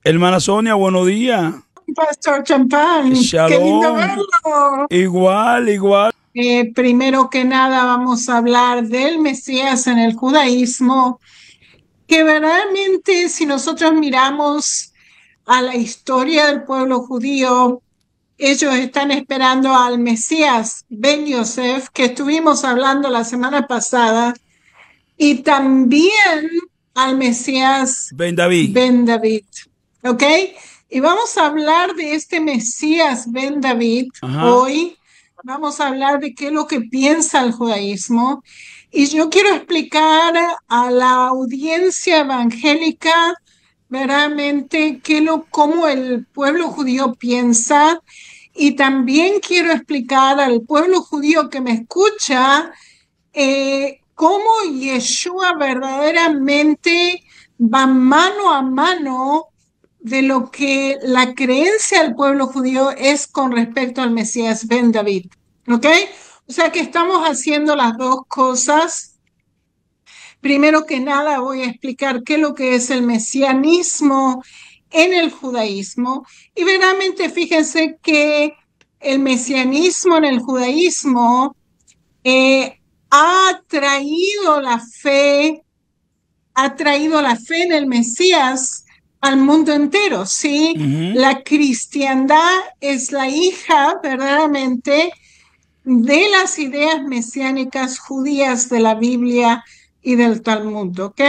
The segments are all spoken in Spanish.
Hermana Sonia, buenos días. Pastor Champán, qué lindo Shalom. verlo. Igual, igual. Primero que nada vamos a hablar del Mesías en el judaísmo, que verdaderamente si nosotros miramos a la historia del pueblo judío, ellos están esperando al Mesías Ben Yosef, que estuvimos hablando la semana pasada, y también al Mesías Ben David. Ben David, ¿ok? Y vamos a hablar de este Mesías Ben David Ajá. hoy. Vamos a hablar de qué es lo que piensa el judaísmo. Y yo quiero explicar a la audiencia evangélica verdaderamente cómo el pueblo judío piensa. Y también quiero explicar al pueblo judío que me escucha cómo Yeshua verdaderamente va mano a mano de lo que la creencia del pueblo judío es con respecto al Mesías Ben David. ¿Ok? O sea que estamos haciendo las dos cosas. Primero que nada voy a explicar qué es lo que es el mesianismo en el judaísmo. Y verdaderamente fíjense que el mesianismo en el judaísmo ha traído la fe en el Mesías al mundo entero, ¿sí? Ujú. La cristiandad es la hija verdaderamente de las ideas mesiánicas judías de la Biblia y del Talmud, ¿ok?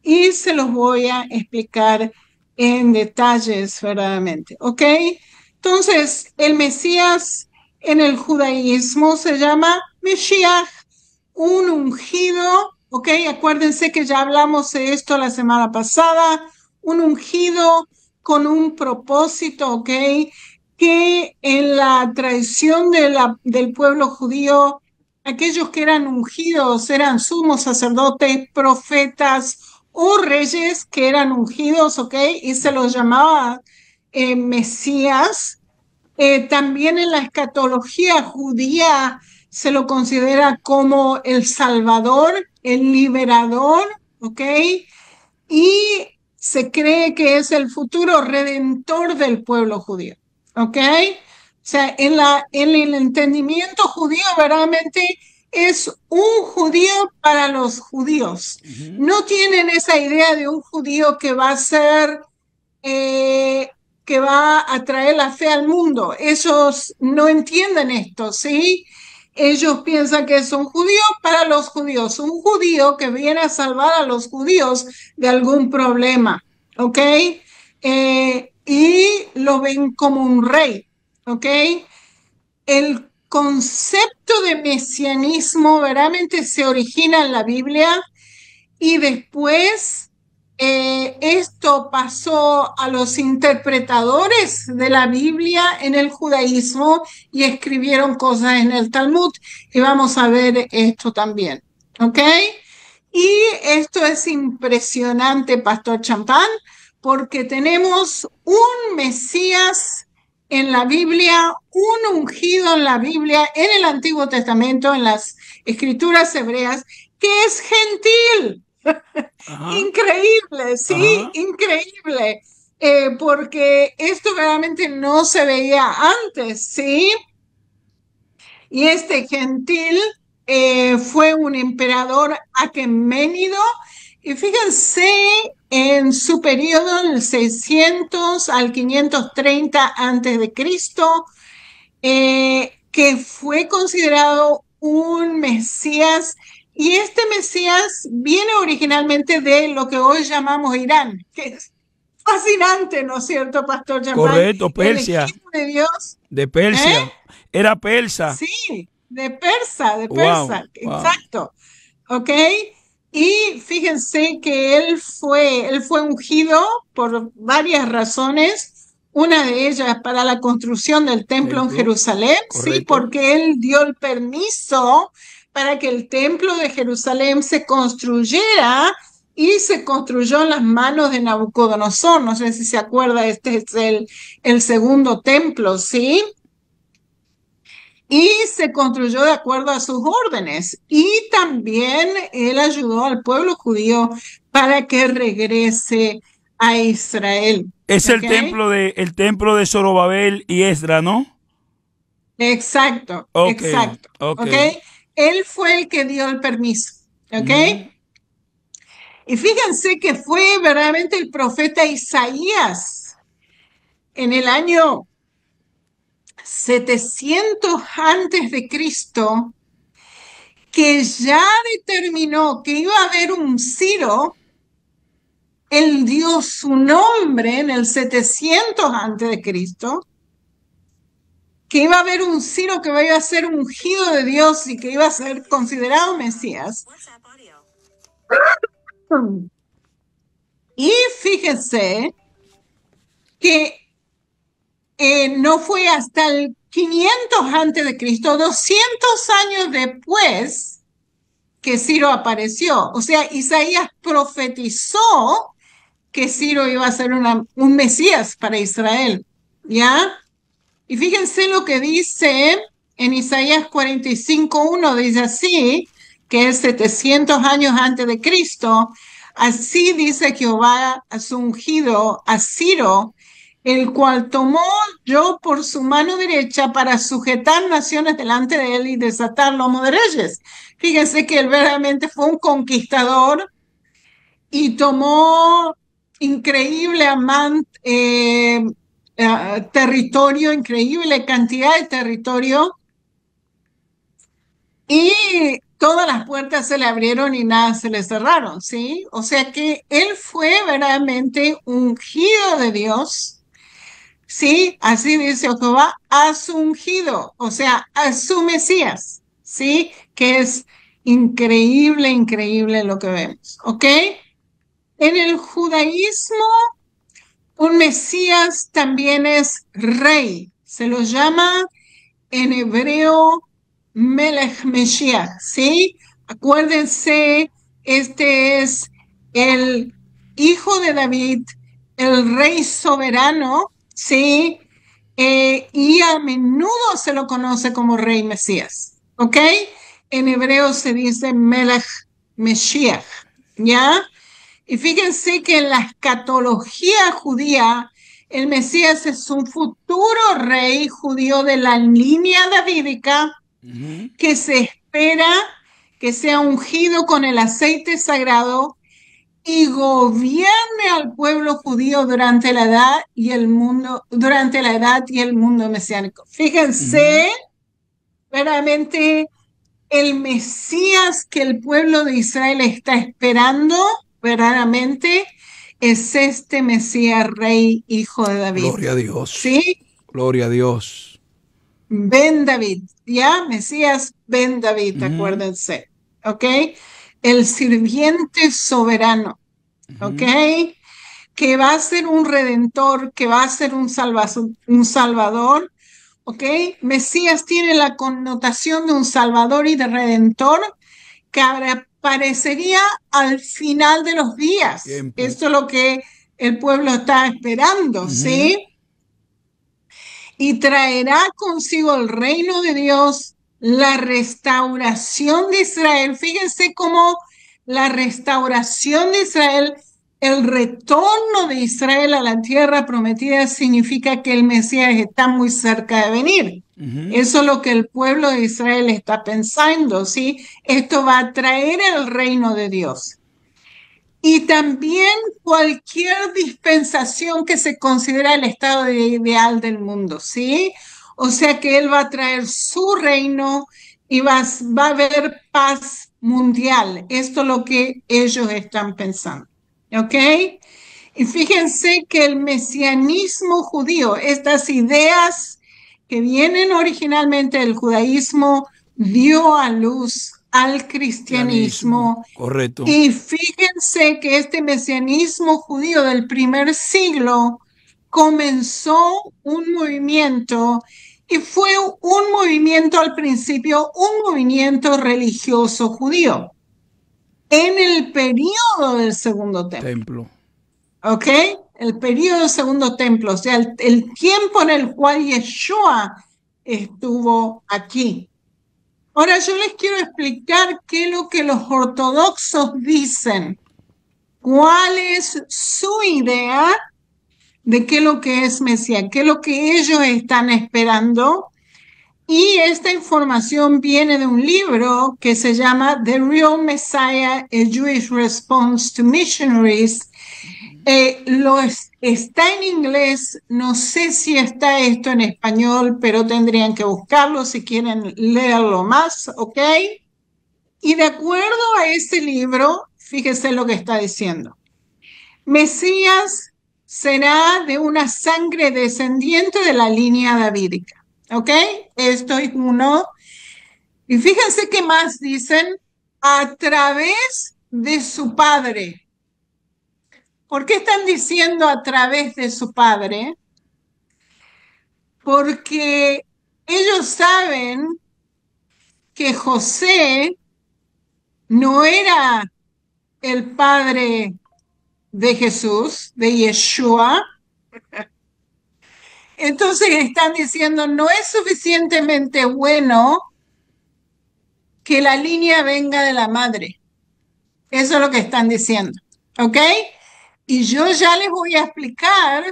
Y se los voy a explicar en detalles verdaderamente, ¿ok? Entonces, el Mesías en el judaísmo se llama Mesías, un ungido, ¿ok? Acuérdense que ya hablamos de esto la semana pasada, un ungido con un propósito, ¿ok? Que en la tradición del pueblo judío, aquellos que eran ungidos eran sumos sacerdotes, profetas o reyes que eran ungidos, ¿ok? Y se los llamaba Mesías. También en la escatología judía se lo considera como el Salvador, el liberador, ¿ok? Y se cree que es el futuro redentor del pueblo judío, ¿ok? O sea, en el entendimiento judío verdaderamente es un judío para los judíos. Ujú. No tienen esa idea de un judío que va a ser que va a traer la fe al mundo. Ellos no entienden esto, ¿sí? Ellos piensan que es un judío para los judíos, un judío que viene a salvar a los judíos de algún problema, ¿ok? Y lo ven como un rey, ¿ok? El concepto de mesianismo verdaderamente se origina en la Biblia y después esto pasó a los interpretadores de la Biblia en el judaísmo y escribieron cosas en el Talmud. Y vamos a ver esto también. ¿Ok? Y esto es impresionante, Pastor Champán, porque tenemos un Mesías en la Biblia, un ungido en la Biblia, en el Antiguo Testamento, en las escrituras hebreas, que es gentil. Ajá. Increíble, sí, Ajá. increíble, porque esto realmente no se veía antes, ¿sí? Y este gentil fue un emperador aqueménido, y fíjense en su periodo del 600 al 530 antes de Cristo, que fue considerado un Mesías, y este Mesías viene originalmente de lo que hoy llamamos Irán, que es fascinante, ¿no es cierto, Pastor Champán? Correcto, Persia. Elegido de Dios, De ¿eh? Persia. Era persa. Sí, de Wow, persa, wow. exacto, ¿ok? Y fíjense que él fue ungido por varias razones, una de ellas para la construcción del templo en Templo. Jerusalén, sí, Correcto. porque él dio el permiso para que el templo de Jerusalén se construyera y se construyó en las manos de Nabucodonosor. No sé si se acuerda, este es el segundo templo, ¿sí? Y se construyó de acuerdo a sus órdenes. Y también él ayudó al pueblo judío para que regrese a Israel. Es ¿ok? el templo de Zorobabel y Esdra, ¿no? Exacto, Ok, exacto, ok. ¿ok? Él fue el que dio el permiso, ¿ok? Ujú. Y fíjense que fue verdaderamente el profeta Isaías en el año 700 antes de Cristo que ya determinó que iba a haber un Ciro. Él dio su nombre en el 700 antes de Cristo, que iba a haber un Ciro que iba a ser ungido de Dios y que iba a ser considerado Mesías. Y fíjense que no fue hasta el 500 antes de Cristo, 200 años después, que Ciro apareció. O sea, Isaías profetizó que Ciro iba a ser un Mesías para Israel, ¿ya? Y fíjense lo que dice en Isaías 45:1, dice así, que es 700 años antes de Cristo, así dice Jehová a su ungido, a Ciro, el cual tomó yo por su mano derecha para sujetar naciones delante de él y desatar lomo de reyes. Fíjense que él verdaderamente fue un conquistador y tomó increíble territorio, increíble cantidad de territorio, y todas las puertas se le abrieron y nada se le cerraron, ¿sí? O sea que él fue verdaderamente ungido de Dios, ¿sí? Así dice Jehová, a su ungido, o sea, a su Mesías, ¿sí? Que es increíble, increíble lo que vemos, ¿ok? En el judaísmo, un Mesías también es rey. Se lo llama en hebreo Melech Meshiach, ¿sí? Acuérdense, este es el hijo de David, el rey soberano, ¿sí? Y a menudo se lo conoce como rey Mesías, ¿ok? En hebreo se dice Melech Meshiach, ¿ya? Y fíjense que en la escatología judía, el Mesías es un futuro rey judío de la línea davídica Ujú. que se espera que sea ungido con el aceite sagrado y gobierne al pueblo judío durante la edad y el mundo mesiánico. Fíjense, verdaderamente el Mesías que el pueblo de Israel está esperando, verdaderamente, es este Mesías rey, hijo de David. Gloria a Dios. ¿Sí? Gloria a Dios. Ben David, ¿ya? Mesías Ben David, acuérdense. ¿Ok? El sirviente soberano. ¿Ok? Que va a ser un redentor, que va a ser un salvador. ¿Ok? Mesías tiene la connotación de un salvador y de redentor que aparecería al final de los días. Tiempo. Esto es lo que el pueblo está esperando, ¿sí? Y traerá consigo el reino de Dios, la restauración de Israel. Fíjense cómo la restauración de Israel, el retorno de Israel a la tierra prometida, significa que el Mesías está muy cerca de venir. Eso es lo que el pueblo de Israel está pensando, ¿sí? Esto va a traer el reino de Dios. Y también cualquier dispensación que se considera el estado ideal del mundo, ¿sí? O sea que Él va a traer su reino y va a haber paz mundial. Esto es lo que ellos están pensando, ¿ok? Y fíjense que el mesianismo judío, estas ideas que vienen originalmente del judaísmo, dio a luz al cristianismo. Correcto. Y fíjense que este mesianismo judío del primer siglo comenzó un movimiento, y fue un movimiento al principio, un movimiento religioso judío en el periodo del Segundo Templo. ¿Ok? El periodo del Segundo Templo, o sea, el tiempo en el cual Yeshua estuvo aquí. Ahora yo les quiero explicar qué es lo que los ortodoxos dicen, cuál es su idea de qué es lo que es Mesías, qué es lo que ellos están esperando. Y esta información viene de un libro que se llama The Real Messiah, A Jewish Response to Missionaries. Está en inglés, no sé si está esto en español, pero tendrían que buscarlo si quieren leerlo más, ¿ok? Y de acuerdo a ese libro, fíjese lo que está diciendo. Mesías será de una sangre descendiente de la línea davídica, ¿ok? Esto es uno. Y fíjense qué más dicen, a través de su padre. ¿Por qué están diciendo a través de su padre? Porque ellos saben que José no era el padre de Jesús, de Yeshua. Entonces están diciendo, no es suficientemente bueno que la línea venga de la madre. Eso es lo que están diciendo, ¿ok? Y yo ya les voy a explicar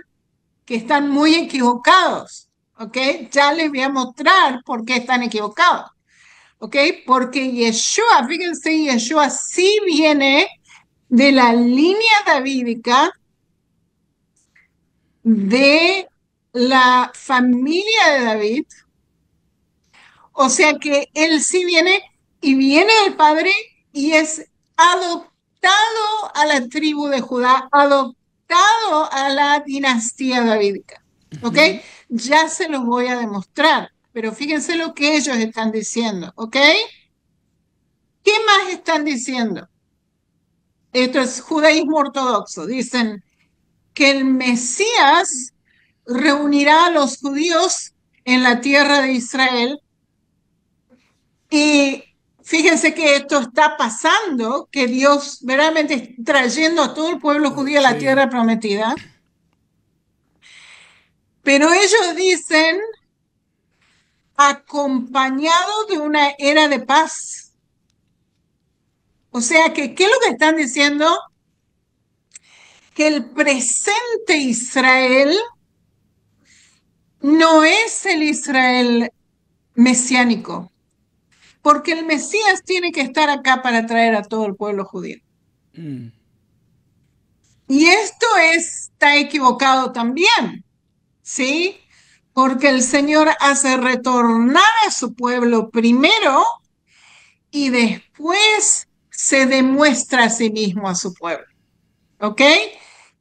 que están muy equivocados, ¿ok? Ya les voy a mostrar por qué están equivocados, ¿ok? Porque Yeshua, fíjense, Yeshua sí viene de la línea davídica de la familia de David, o sea que él sí viene y viene del padre y es adoptado a la tribu de Judá, adoptado a la dinastía davídica. ¿Ok? Ya se los voy a demostrar, pero fíjense lo que ellos están diciendo. ¿Ok? ¿Qué más están diciendo? Esto es judaísmo ortodoxo. Dicen que el Mesías reunirá a los judíos en la tierra de Israel. Y fíjense que esto está pasando, que Dios verdaderamente está trayendo a todo el pueblo judío a la tierra prometida. Pero ellos dicen, acompañado de una era de paz. O sea que, ¿qué es lo que están diciendo? Que el presente Israel no es el Israel mesiánico, porque el Mesías tiene que estar acá para traer a todo el pueblo judío. Y esto está equivocado también, ¿sí? Porque el Señor hace retornar a su pueblo primero y después se demuestra a sí mismo a su pueblo, ¿ok?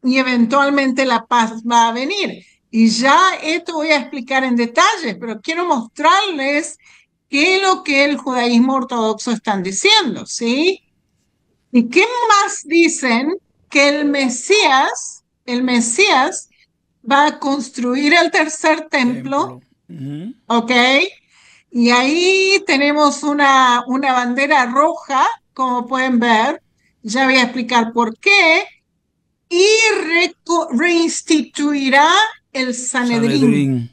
Y eventualmente la paz va a venir. Y ya esto voy a explicar en detalles, pero quiero mostrarles qué es lo que el judaísmo ortodoxo están diciendo, ¿sí? ¿Y qué más dicen? Que el Mesías va a construir el tercer templo, ¿ok? Y ahí tenemos una bandera roja, como pueden ver, ya voy a explicar por qué, y reinstituirá el Sanedrín.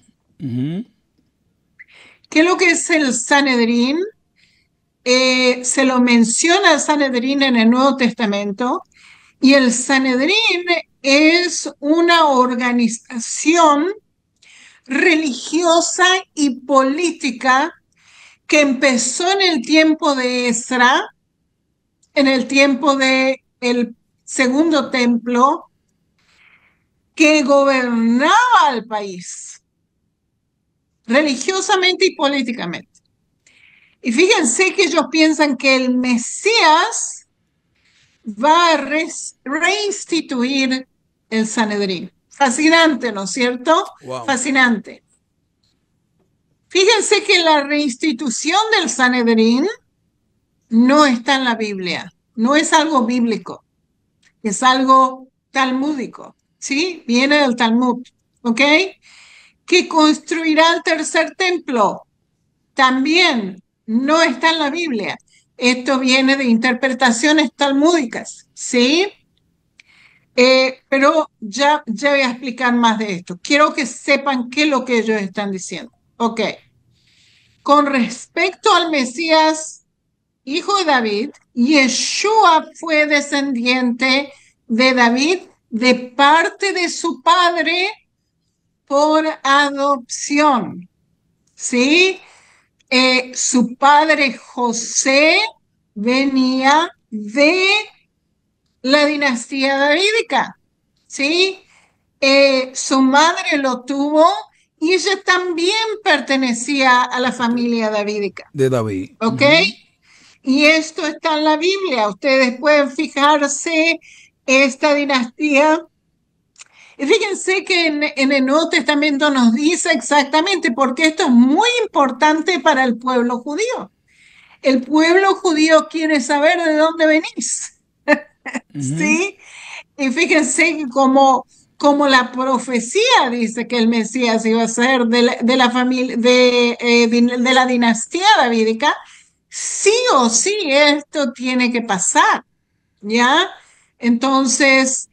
¿Qué es lo que es el Sanedrín? Se lo menciona el Sanedrín en el Nuevo Testamento, y el Sanedrín es una organización religiosa y política que empezó en el tiempo de Ezra, en el tiempo del segundo templo, que gobernaba al país, religiosamente y políticamente. Y fíjense que ellos piensan que el Mesías va a reinstituir el Sanedrín. Fascinante, ¿no es cierto? Wow. Fascinante. Fíjense que la reinstitución del Sanedrín no está en la Biblia, no es algo bíblico, es algo talmúdico, ¿sí? Viene del Talmud, ¿ok? Que construirá el tercer templo, también no está en la Biblia. Esto viene de interpretaciones talmúdicas, ¿sí? Pero ya voy a explicar más de esto. Quiero que sepan qué es lo que ellos están diciendo. Ok. Con respecto al Mesías, hijo de David, Yeshua fue descendiente de David de parte de su padre por adopción, ¿sí? Su padre José venía de la dinastía davídica, ¿sí? Su madre lo tuvo y ella también pertenecía a la familia davídica, De David. ¿ok? Y esto está en la Biblia. Ustedes pueden fijarse esta dinastía. Y fíjense que en el Nuevo Testamento nos dice exactamente, porque esto es muy importante para el pueblo judío. El pueblo judío quiere saber de dónde venís, ¿sí? Y fíjense que como la profecía dice que el Mesías iba a ser de la familia, de la dinastía davídica, sí o sí esto tiene que pasar, ¿ya? Entonces,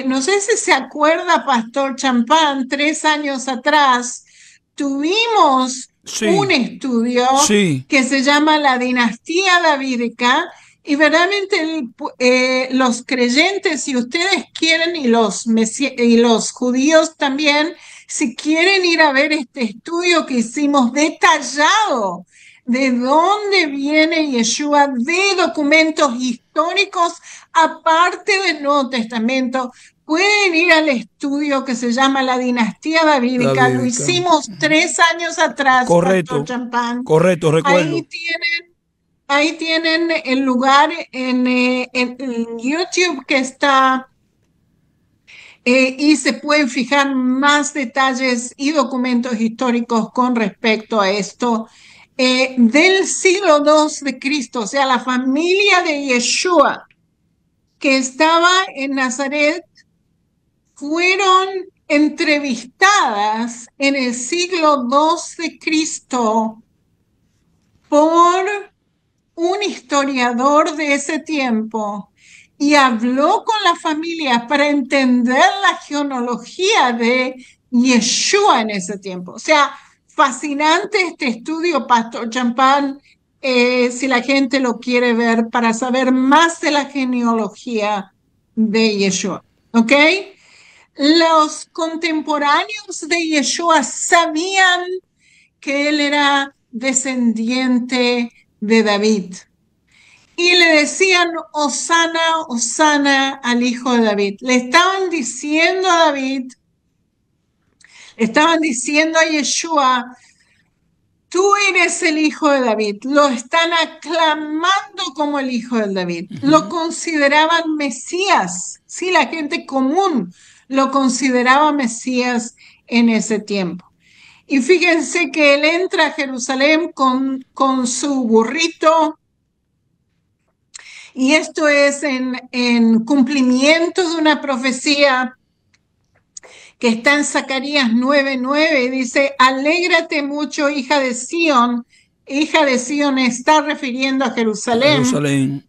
no sé si se acuerda, Pastor Champán, 3 años atrás tuvimos un estudio que se llama La Dinastía Davídica y verdaderamente los creyentes, si ustedes quieren, y los judíos también, si quieren ir a ver este estudio que hicimos detallado de dónde viene Yeshua, de documentos históricos, aparte del Nuevo Testamento, pueden ir al estudio que se llama La Dinastía Davídica. Lo hicimos 3 años atrás, Pastor Champán. Correcto, recuerdo. Ahí tienen el lugar en YouTube que está y se pueden fijar más detalles y documentos históricos con respecto a esto. Del siglo II de Cristo, o sea, la familia de Yeshua que estaba en Nazaret, fueron entrevistadas en el siglo II de Cristo por un historiador de ese tiempo y habló con la familia para entender la genealogía de Yeshua en ese tiempo. O sea, fascinante este estudio, Pastor Champán, si la gente lo quiere ver para saber más de la genealogía de Yeshua, ¿ok? Los contemporáneos de Yeshua sabían que él era descendiente de David y le decían Hosana, Hosana al hijo de David. Le estaban diciendo a David, le estaban diciendo a Yeshua, tú eres el hijo de David. Lo están aclamando como el hijo de David. Lo consideraban Mesías. Sí, la gente común lo consideraba Mesías en ese tiempo. Y fíjense que él entra a Jerusalén con su burrito. Y esto es en cumplimiento de una profecía que está en Zacarías 9:9, dice, alégrate mucho, hija de Sión. Hija de Sión está refiriendo a Jerusalén.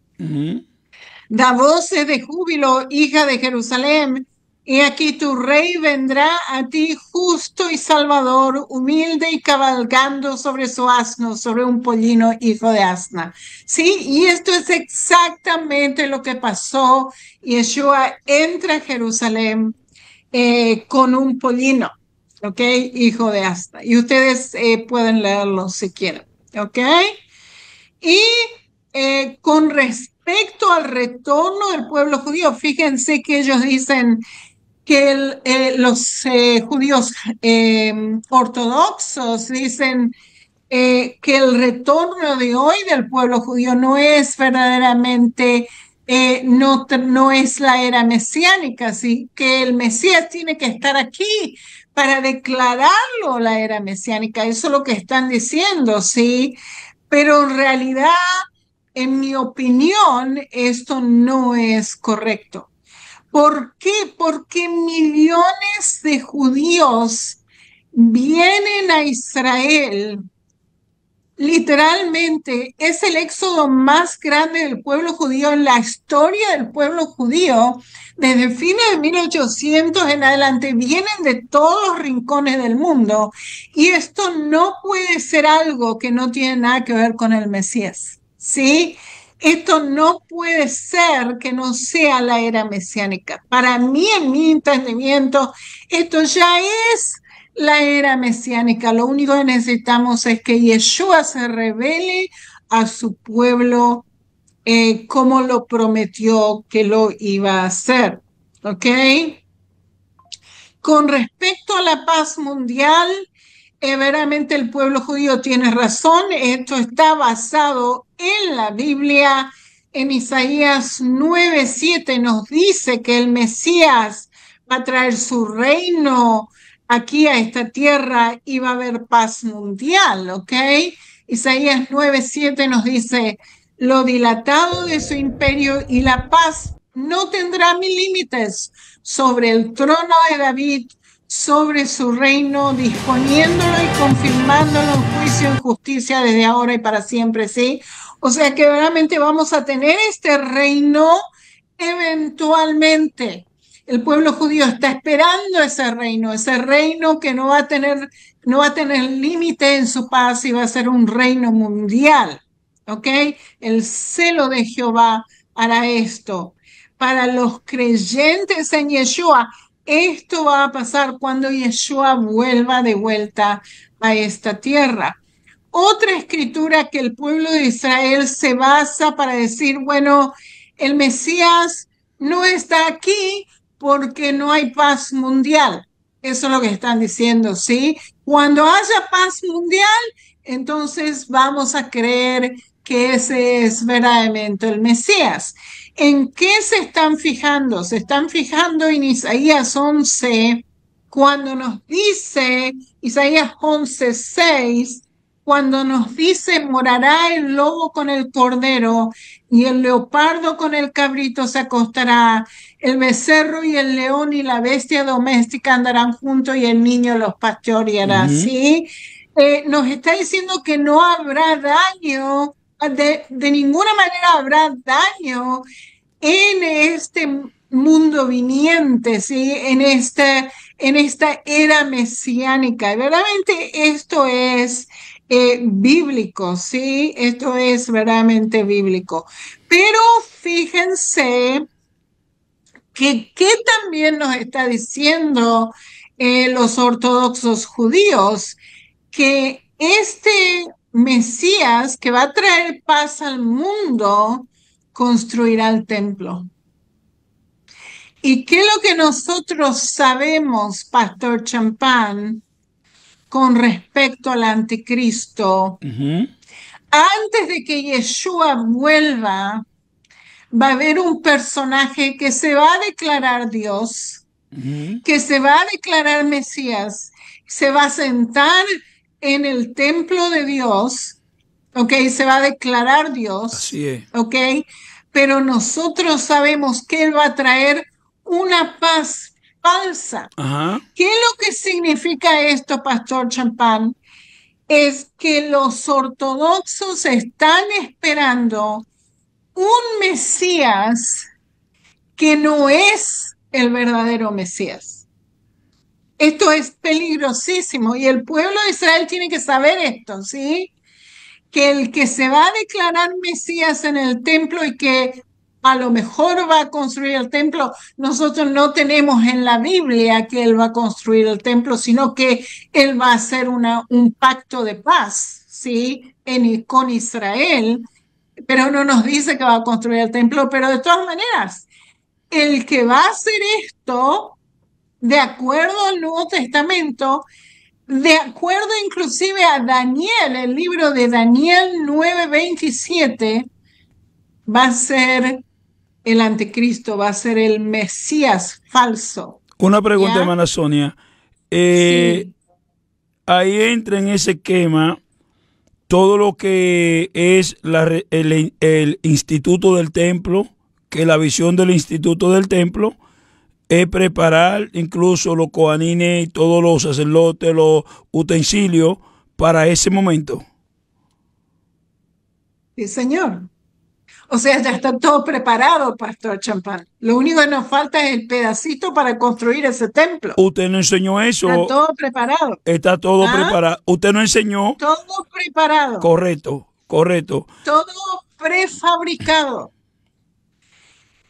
Da voces de júbilo, hija de Jerusalén. Y aquí tu rey vendrá a ti justo y salvador, humilde y cabalgando sobre su asno, sobre un pollino hijo de asna. Sí, y esto es exactamente lo que pasó. Yeshua entra a Jerusalén con un pollino, ¿ok? Hijo de asna. Y ustedes pueden leerlo si quieren, ¿ok? Y con respecto al retorno del pueblo judío, fíjense que ellos dicen que los judíos ortodoxos dicen que el retorno de hoy del pueblo judío no es verdaderamente, no es la era mesiánica, ¿sí? Que el Mesías tiene que estar aquí para declararlo la era mesiánica. Eso es lo que están diciendo, ¿sí? Pero en realidad, en mi opinión, esto no es correcto. ¿Por qué? Porque millones de judíos vienen a Israel. Literalmente es el éxodo más grande del pueblo judío en la historia del pueblo judío. Desde fines de 1800 en adelante vienen de todos los rincones del mundo y esto no puede ser algo que no tiene nada que ver con el Mesías, ¿sí? Esto no puede ser que no sea la era mesiánica. Para mí, en mi entendimiento, esto ya es la era mesiánica. Lo único que necesitamos es que Yeshua se revele a su pueblo como lo prometió que lo iba a hacer. ¿Ok? Con respecto a la paz mundial, verdaderamente el pueblo judío tiene razón. Esto está basado en la Biblia. En Isaías 9:7 nos dice que el Mesías va a traer su reino aquí a esta tierra y va a haber paz mundial, ¿ok? Isaías 9:7 nos dice, lo dilatado de su imperio y la paz no tendrá límites sobre el trono de David, sobre su reino, disponiéndolo y confirmándolo en juicio y justicia desde ahora y para siempre, ¿sí? O sea que realmente vamos a tener este reino eventualmente. El pueblo judío está esperando ese reino que no va a tener límite en su paz y va a ser un reino mundial, ¿ok? El celo de Jehová hará esto. Para los creyentes en Yeshua, esto va a pasar cuando Yeshua vuelva de vuelta a esta tierra. Otra escritura que el pueblo de Israel se basa para decir, bueno, el Mesías no está aquí porque no hay paz mundial. Eso es lo que están diciendo, ¿sí? Cuando haya paz mundial, entonces vamos a creer que ese es verdaderamente el Mesías. ¿En qué se están fijando? Se están fijando en Isaías 11, cuando nos dice, Isaías 11:6, cuando nos dice, morará el lobo con el cordero y el leopardo con el cabrito se acostará, el becerro y el león y la bestia doméstica andarán juntos y el niño los pastoreará, ¿sí? Nos está diciendo que no habrá daño, de ninguna manera habrá daño en este mundo viniente, ¿sí? En esta era mesiánica. Y verdaderamente esto es bíblico, ¿sí? Esto es verdaderamente bíblico. Pero fíjense que también nos está diciendo los ortodoxos judíos, que este Mesías que va a traer paz al mundo construirá el templo. ¿Y qué es lo que nosotros sabemos, Pastor Champán, con respecto al anticristo? Antes de que Yeshua vuelva, va a haber un personaje que se va a declarar Dios, que se va a declarar Mesías, se va a sentar en el templo de Dios, ¿ok? Se va a declarar Dios, así es, ¿ok? Pero nosotros sabemos que Él va a traer una paz falsa. ¿Qué es lo que significa esto, Pastor Champán? Es que los ortodoxos están esperando un Mesías que no es el verdadero Mesías. Esto es peligrosísimo y el pueblo de Israel tiene que saber esto, ¿sí? Que el que se va a declarar Mesías en el templo y que a lo mejor va a construir el templo, nosotros no tenemos en la Biblia que él va a construir el templo, sino que él va a hacer un pacto de paz, ¿sí? Con Israel, pero no nos dice que va a construir el templo, pero de todas maneras, el que va a hacer esto, de acuerdo al Nuevo Testamento, de acuerdo inclusive a Daniel, el libro de Daniel 9:27, va a ser el anticristo, va a ser el Mesías falso. Una pregunta, hermana Sonia. Sí. Ahí entra en ese esquema todo lo que es el instituto del templo, que la visión del instituto del templo es preparar incluso los coanines y todos los sacerdotes, los utensilios para ese momento. Sí, señor. O sea, ya está todo preparado, Pastor Champán. Lo único que nos falta es el pedacito para construir ese templo. Usted no enseñó eso. Está todo preparado. Está todo preparado. Usted no enseñó. Todo preparado. Correcto. Todo prefabricado.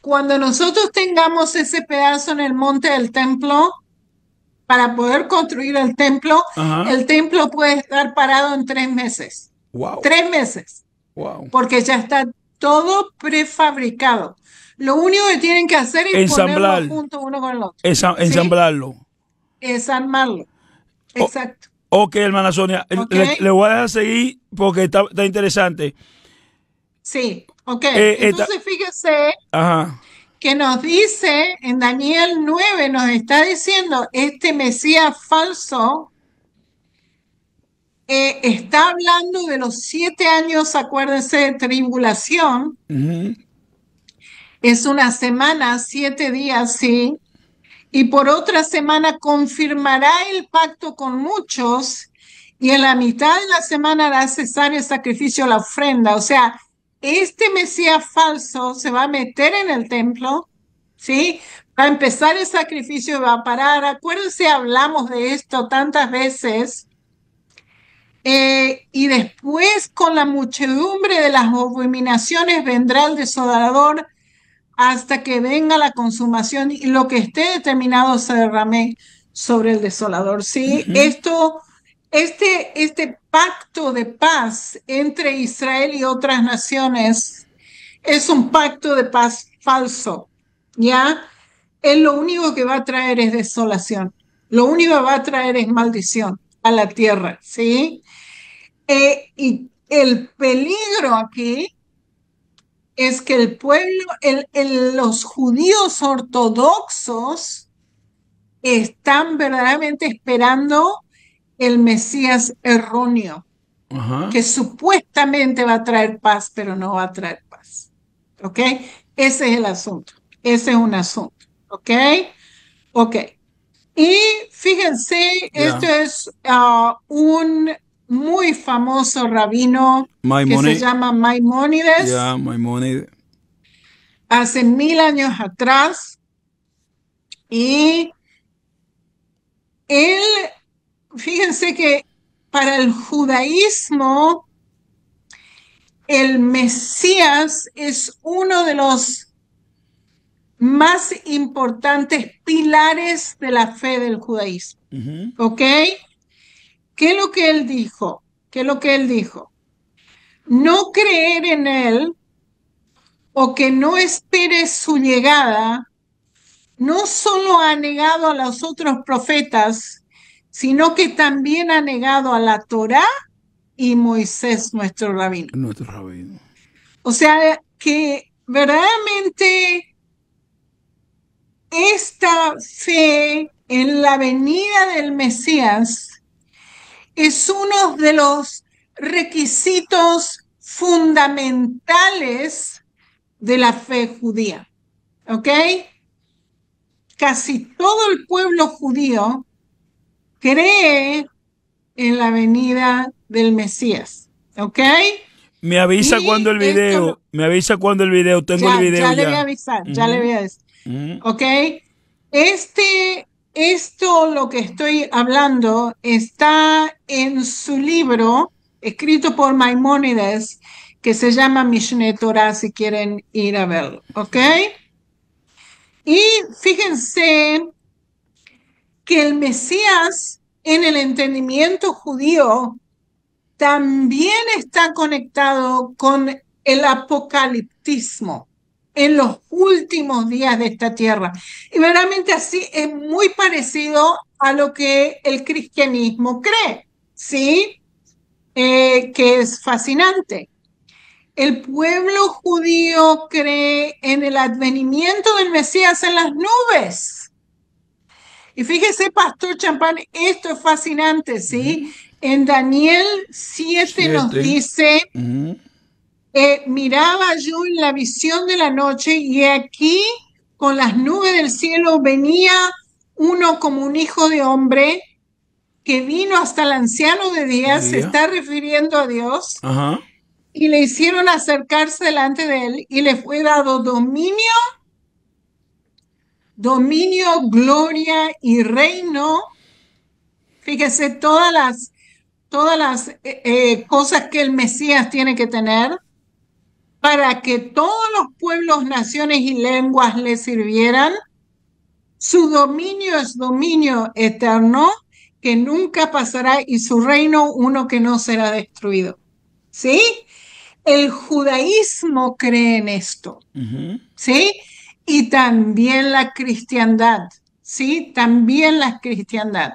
Cuando nosotros tengamos ese pedazo en el monte del templo, para poder construir el templo puede estar parado en 3 meses. Wow. 3 meses. Wow. Porque ya está todo prefabricado. Lo único que tienen que hacer es ensamblar, ponerlo junto uno con el otro. Ensamblarlo. ¿Sí? Ensamblarlo. Exacto. Ok, hermana Sonia, Okay. le voy a dejar seguir porque está interesante. Sí, ok. Entonces fíjese que nos dice en Daniel 9, nos está diciendo este Mesías falso está hablando de los 7 años, acuérdense, de tribulación. Es una semana, 7 días, sí. Y por otra semana confirmará el pacto con muchos, y en la mitad de la semana hará cesar el sacrificio, la ofrenda. O sea, este Mesías falso se va a meter en el templo, ¿sí? Va a empezar el sacrificio y va a parar. Acuérdense, hablamos de esto tantas veces. Y después, con la muchedumbre de las abominaciones, vendrá el desolador hasta que venga la consumación y lo que esté determinado se derrame sobre el desolador. ¿Sí? Este pacto de paz entre Israel y otras naciones es un pacto de paz falso, ¿ya? Él lo único que va a traer es desolación. Lo único que va a traer es maldición a la tierra, ¿sí? Y el peligro aquí es que el pueblo, los judíos ortodoxos están verdaderamente esperando el Mesías erróneo, que supuestamente va a traer paz, pero no va a traer paz. ¿Ok? Ese es el asunto. Ese es un asunto. ¿Ok? Ok. Y fíjense, esto es un muy famoso rabino que se llama Maimónides. Maimónides. Hace 1000 años atrás. Y él, fíjense que para el judaísmo, el Mesías es uno de los más importantes pilares de la fe del judaísmo. ¿Ok? ¿Qué es lo que él dijo? ¿Qué es lo que él dijo? No creer en él o que no espere su llegada, no solo ha negado a los otros profetas, sino que también ha negado a la Torá y Moisés, nuestro rabino. O sea, que verdaderamente esta fe en la venida del Mesías es uno de los requisitos fundamentales de la fe judía. ¿Ok? Casi todo el pueblo judío cree en la venida del Mesías. ¿Ok? Me avisa cuando el video, tengo el video ya. Le voy a avisar, ya le voy a decir. ¿Ok? Esto, lo que estoy hablando, está en su libro, escrito por Maimónides, que se llama Mishneh Torah, si quieren ir a verlo. ¿Ok? Y fíjense que el Mesías, en el entendimiento judío, también está conectado con el apocaliptismo en los últimos días de esta tierra. Y verdaderamente así es muy parecido a lo que el cristianismo cree, ¿sí? Que es fascinante. El pueblo judío cree en el advenimiento del Mesías en las nubes. Y fíjese, Pastor Champán, esto es fascinante, ¿sí? En Daniel 7 nos dice, miraba yo en la visión de la noche y aquí con las nubes del cielo venía uno como un hijo de hombre que vino hasta el anciano de días, se está refiriendo a Dios, y le hicieron acercarse delante de él y le fue dado dominio, gloria y reino. Fíjese todas las cosas que el Mesías tiene que tener. para que todos los pueblos, naciones y lenguas le sirvieran. Su dominio es dominio eterno, que nunca pasará, y su reino uno que no será destruido. ¿Sí? El judaísmo cree en esto. ¿Sí? Y también la cristiandad. ¿Sí? También la cristiandad.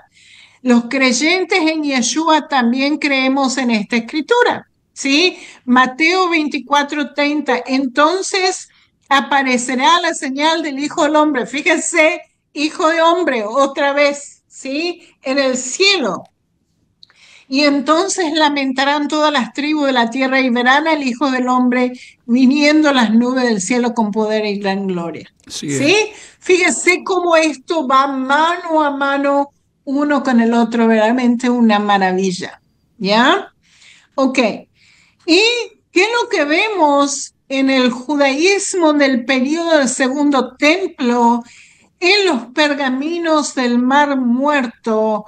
Los creyentes en Yeshua también creemos en esta escritura. ¿Sí? Mateo 24:30. Entonces aparecerá la señal del Hijo del Hombre. Fíjense, Hijo de Hombre, otra vez, ¿sí? En el cielo. Y entonces lamentarán todas las tribus de la tierra y verán al Hijo del Hombre viniendo las nubes del cielo con poder y gran gloria. ¿Sí? Fíjese cómo esto va mano a mano uno con el otro, verdaderamente una maravilla. ¿Ya? Ok. ¿Y qué es lo que vemos en el judaísmo del periodo del Segundo Templo, en los pergaminos del Mar Muerto?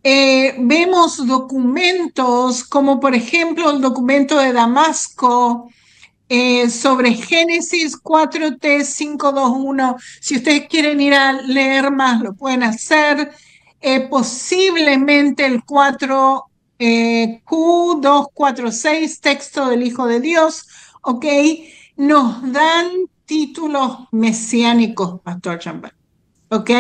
Vemos documentos como por ejemplo el documento de Damasco sobre Génesis 4T 521. Si ustedes quieren ir a leer más, lo pueden hacer. Posiblemente el 4 Q246, texto del Hijo de Dios, ¿ok? Nos dan títulos mesiánicos, Pastor Champán, ¿ok?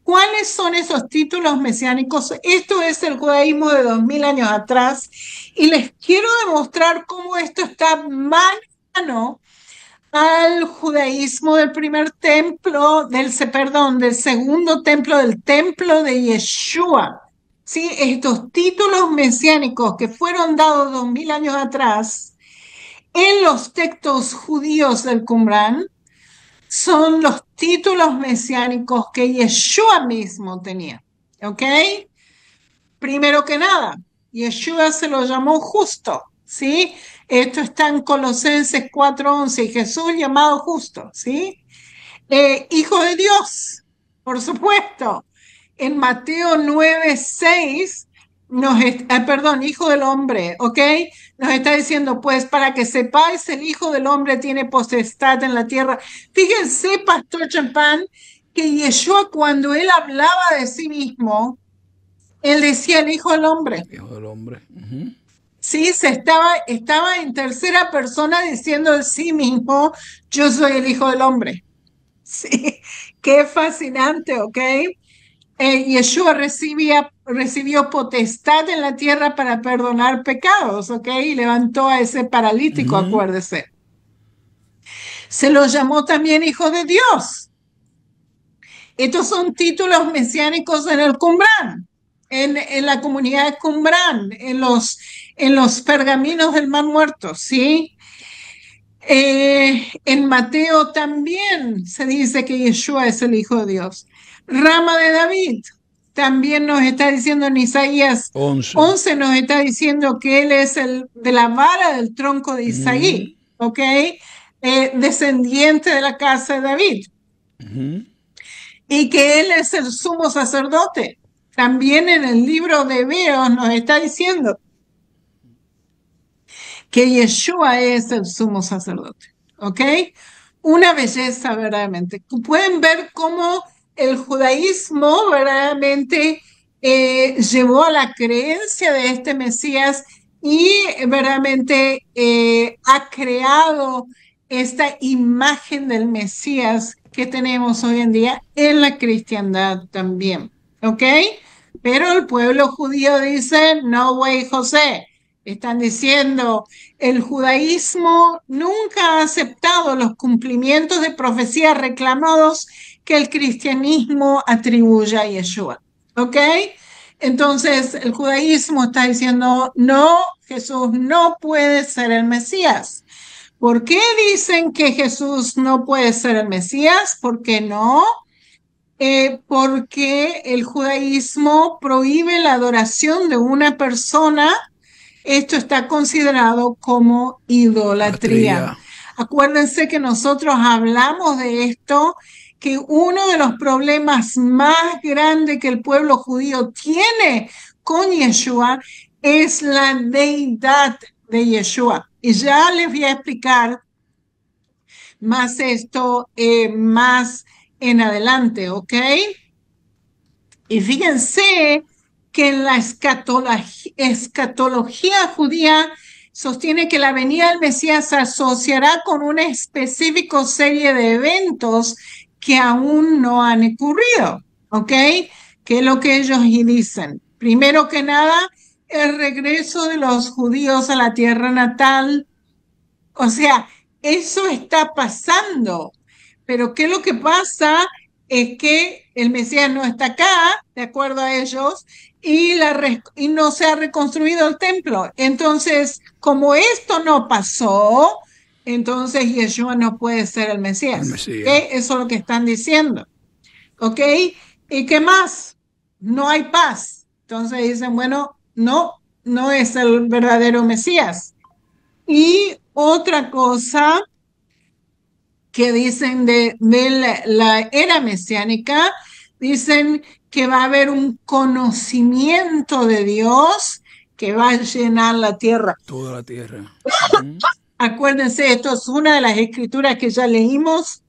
¿Cuáles son esos títulos mesiánicos? Esto es el judaísmo de 2000 años atrás y les quiero demostrar cómo esto está mano al judaísmo del primer templo, del segundo templo, del templo de Yeshua. ¿Sí? Estos títulos mesiánicos que fueron dados 2000 años atrás en los textos judíos del Qumrán son los títulos mesiánicos que Yeshua mismo tenía, ¿ok? Primero que nada, Yeshua se lo llamó justo, ¿sí? Esto está en Colosenses 4:11, y Jesús llamado justo, ¿sí? Hijo de Dios, por supuesto. En Mateo 9:6, Hijo del Hombre, ¿ok? Nos está diciendo, pues, para que sepáis, el Hijo del Hombre tiene potestad en la tierra. Fíjense, Pastor Champán, que Yeshua, cuando él hablaba de sí mismo, él decía el Hijo del Hombre. Hijo del Hombre. Sí, estaba en tercera persona diciendo de sí mismo, yo soy el Hijo del Hombre. Sí, qué fascinante, ¿ok? Yeshua recibió potestad en la tierra para perdonar pecados, ¿ok? Y levantó a ese paralítico, acuérdese. Se lo llamó también Hijo de Dios. Estos son títulos mesiánicos en el Qumrán, en la comunidad de Qumrán, en los pergaminos del Mar Muerto, ¿sí? En Mateo también se dice que Yeshua es el Hijo de Dios. Rama de David, también nos está diciendo en Isaías 11 nos está diciendo que él es el de la vara del tronco de Isaí, ¿ok? Descendiente de la casa de David. Y que él es el sumo sacerdote. También en el libro de Hebreos nos está diciendo que Yeshua es el sumo sacerdote, ¿ok? Una belleza verdaderamente. Pueden ver cómo el judaísmo verdaderamente llevó a la creencia de este Mesías y verdaderamente ha creado esta imagen del Mesías que tenemos hoy en día en la cristiandad también, ¿ok? Pero el pueblo judío dice, no way, José. Están diciendo, el judaísmo nunca ha aceptado los cumplimientos de profecías reclamados que el cristianismo atribuye a Yeshua. ¿Ok? Entonces, el judaísmo está diciendo, no, Jesús no puede ser el Mesías. ¿Por qué dicen que Jesús no puede ser el Mesías? ¿Por qué no? Porque el judaísmo prohíbe la adoración de una persona. Esto está considerado como idolatría. Acuérdense que nosotros hablamos de esto, que uno de los problemas más grandes que el pueblo judío tiene con Yeshua es la deidad de Yeshua. Y ya les voy a explicar más esto más en adelante, ¿ok? Y fíjense que en la escatología judía sostiene que la venida del Mesías se asociará con una específica serie de eventos que aún no han ocurrido, ¿ok? Que es lo que ellos dicen. Primero que nada, el regreso de los judíos a la tierra natal. O sea, eso está pasando. Pero ¿qué es lo que pasa? Es que el Mesías no está acá, de acuerdo a ellos, y no se ha reconstruido el templo. Entonces, como esto no pasó, entonces Yeshua no puede ser el Mesías. El Mesías. ¿Okay? Eso es lo que están diciendo. ¿Ok? ¿Y qué más? No hay paz. Entonces dicen, bueno, no es el verdadero Mesías. Y otra cosa que dicen de la era mesiánica, dicen que va a haber un conocimiento de Dios que va a llenar la tierra. Toda la tierra. Acuérdense, esto es una de las escrituras que ya leímos,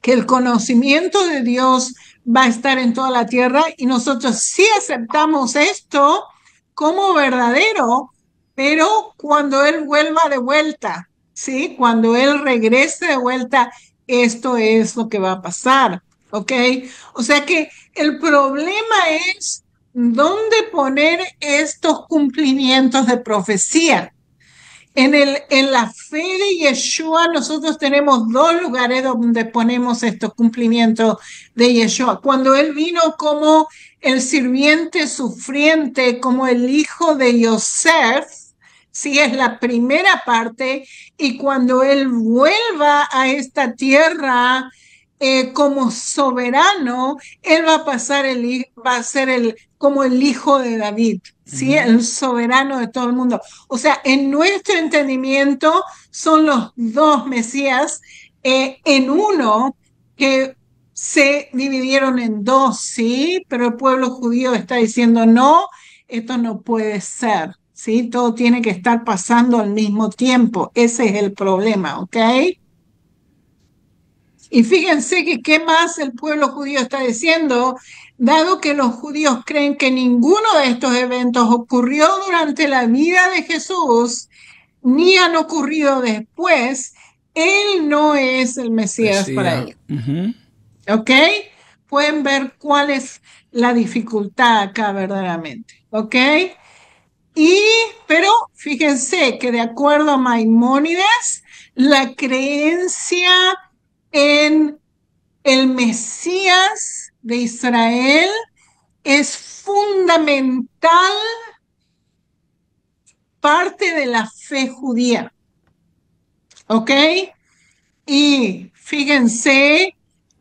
que el conocimiento de Dios va a estar en toda la tierra y nosotros sí aceptamos esto como verdadero, pero cuando Él vuelva de vuelta, ¿sí? Cuando Él regrese de vuelta, esto es lo que va a pasar, ¿ok? O sea que el problema es dónde poner estos cumplimientos de profecía. En la fe de Yeshua nosotros tenemos dos lugares donde ponemos estos cumplimientos de Yeshua. Cuando Él vino como el sirviente sufriente, como el hijo de Yosef, sí es la primera parte, y cuando Él vuelva a esta tierra como soberano, Él va a ser como el hijo de David. ¿Sí? El soberano de todo el mundo. O sea, en nuestro entendimiento son los dos Mesías en uno que se dividieron en dos, ¿sí? Pero el pueblo judío está diciendo, no, esto no puede ser, ¿sí? Todo tiene que estar pasando al mismo tiempo. Ese es el problema, ¿ok? Y fíjense que qué más el pueblo judío está diciendo, dado que los judíos creen que ninguno de estos eventos ocurrió durante la vida de Jesús, ni han ocurrido después, Él no es el Mesías para ellos. ¿Ok? Pueden ver cuál es la dificultad acá verdaderamente. ¿Ok? Pero fíjense que de acuerdo a Maimónides, la creencia en el Mesías de Israel es fundamental parte de la fe judía. ¿Ok? Y fíjense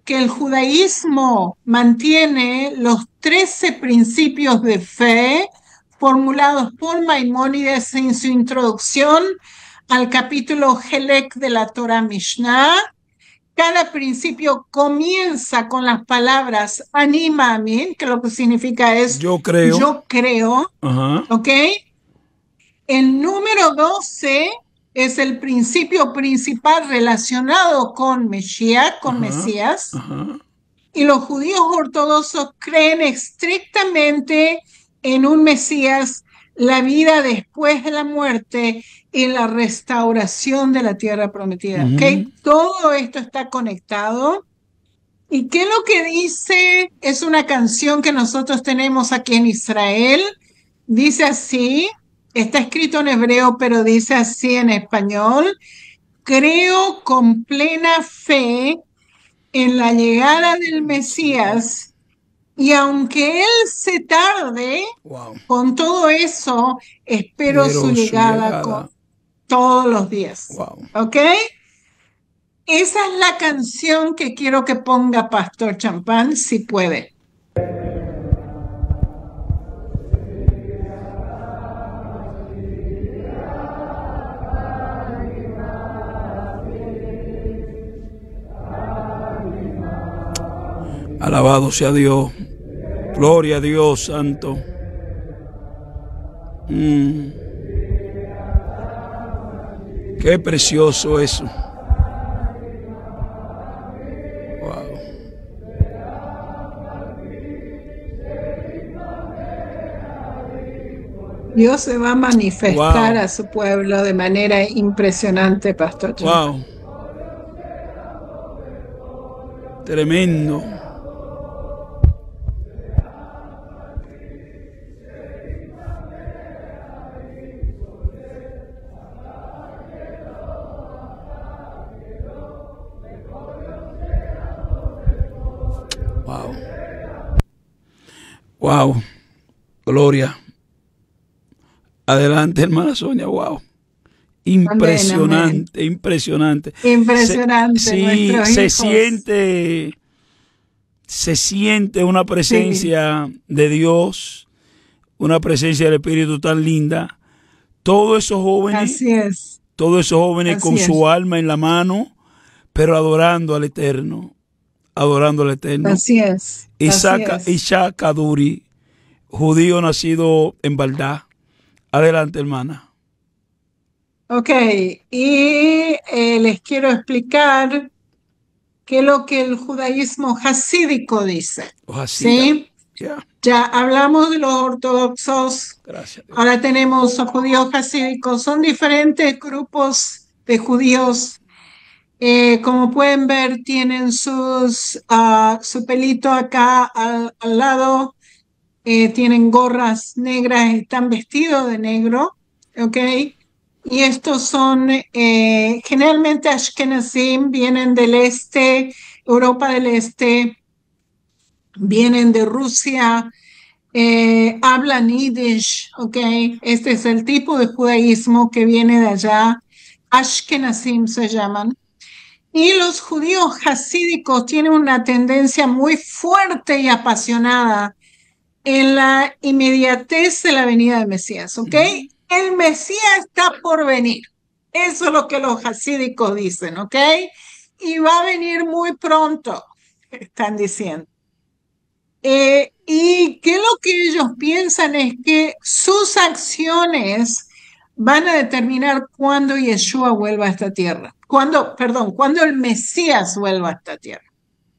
que el judaísmo mantiene los 13 principios de fe formulados por Maimónides en su introducción al capítulo Helek de la Torah Mishnah. Cada principio comienza con las palabras Ani Maamin, que lo que significa es yo creo. Yo creo. ¿Ok? El número 12 es el principio principal relacionado con Mesías, Mesías. Y los judíos ortodoxos creen estrictamente en un Mesías, la vida después de la muerte y la restauración de la tierra prometida. ¿Okay? Todo esto está conectado. ¿Y qué es lo que dice? Es una canción que nosotros tenemos aquí en Israel. Dice así, está escrito en hebreo, pero dice así en español. Creo con plena fe en la llegada del Mesías, y aunque él se tarde, con todo eso, espero su llegada todos los días. ¿Ok? Esa es la canción que quiero que ponga Pastor Champán, si puede. Alabado sea Dios. Gloria a Dios santo. Qué precioso eso. Dios se va a manifestar Wow. a su pueblo de manera impresionante, Pastor John. Wow. Tremendo. Wow. Wow. Gloria. Adelante, hermana Sonia. Wow. Impresionante, Amén. impresionante. Impresionante, Sí, nuestros hijos. se siente una Sí, presencia de Dios, una presencia del Espíritu tan linda. Todos esos jóvenes, así es, todos esos jóvenes con así su es, alma en la mano, pero adorando al Eterno, adorando al Eterno. así es, así es. Isaac Kaduri, judío nacido en Baldá. Adelante, hermana. Ok, y les quiero explicar qué es lo que el judaísmo hasídico dice, Ojacida. ¿sí? Ya. Ya hablamos de los ortodoxos, Gracias, Dios. ahora tenemos los judíos hasídicos, son diferentes grupos de judíos. Como pueden ver, tienen su pelito acá al lado, tienen gorras negras, están vestidos de negro, ¿ok? Y estos son generalmente Ashkenazim, vienen del este, Europa del Este, vienen de Rusia, hablan Yiddish, ¿ok? Este es el tipo de judaísmo que viene de allá. Ashkenazim se llaman. Y los judíos hasídicos tienen una tendencia muy fuerte y apasionada en la inmediatez de la venida del Mesías, ¿ok? El Mesías está por venir. Eso es lo que los hasídicos dicen, ¿ok? Y va a venir muy pronto, están diciendo. Y que lo que ellos piensan es que sus acciones van a determinar cuándo Yeshua vuelva a esta tierra. Cuándo el Mesías vuelva a esta tierra.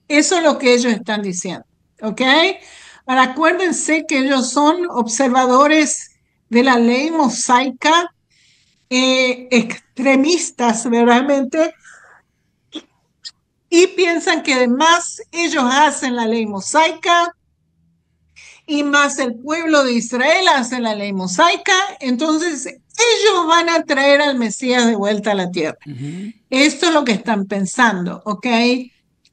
Eso es lo que ellos están diciendo. ¿Ok? Ahora acuérdense que ellos son observadores de la ley mosaica, extremistas realmente, y piensan que además ellos hacen la ley mosaica y más el pueblo de Israel hace la ley mosaica, entonces ellos van a traer al Mesías de vuelta a la tierra. Esto es lo que están pensando, ¿ok?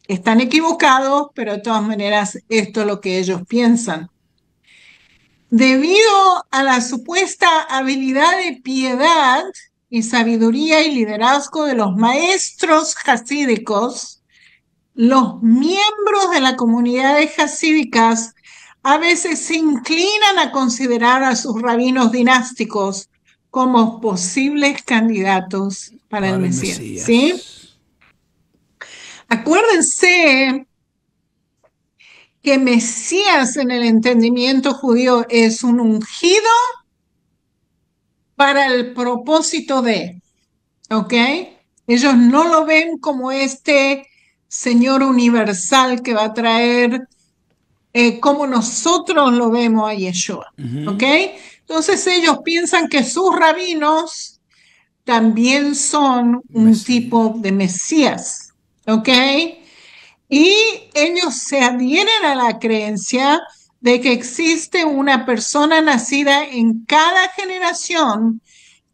Están equivocados, pero de todas maneras esto es lo que ellos piensan. Debido a la supuesta habilidad de piedad y sabiduría y liderazgo de los maestros hasídicos, los miembros de las comunidades hasídicas a veces se inclinan a considerar a sus rabinos dinásticos como posibles candidatos para el Para el Mesías, ¿sí? Mesías. Acuérdense que Mesías en el entendimiento judío es un ungido para el propósito de, ¿ok? Ellos no lo ven como este Señor universal que va a traer como nosotros lo vemos a Yeshua, ¿ok? Entonces ellos piensan que sus rabinos también son un Mesías. tipo de Mesías, ¿ok? Y ellos se adhieren a la creencia de que existe una persona nacida en cada generación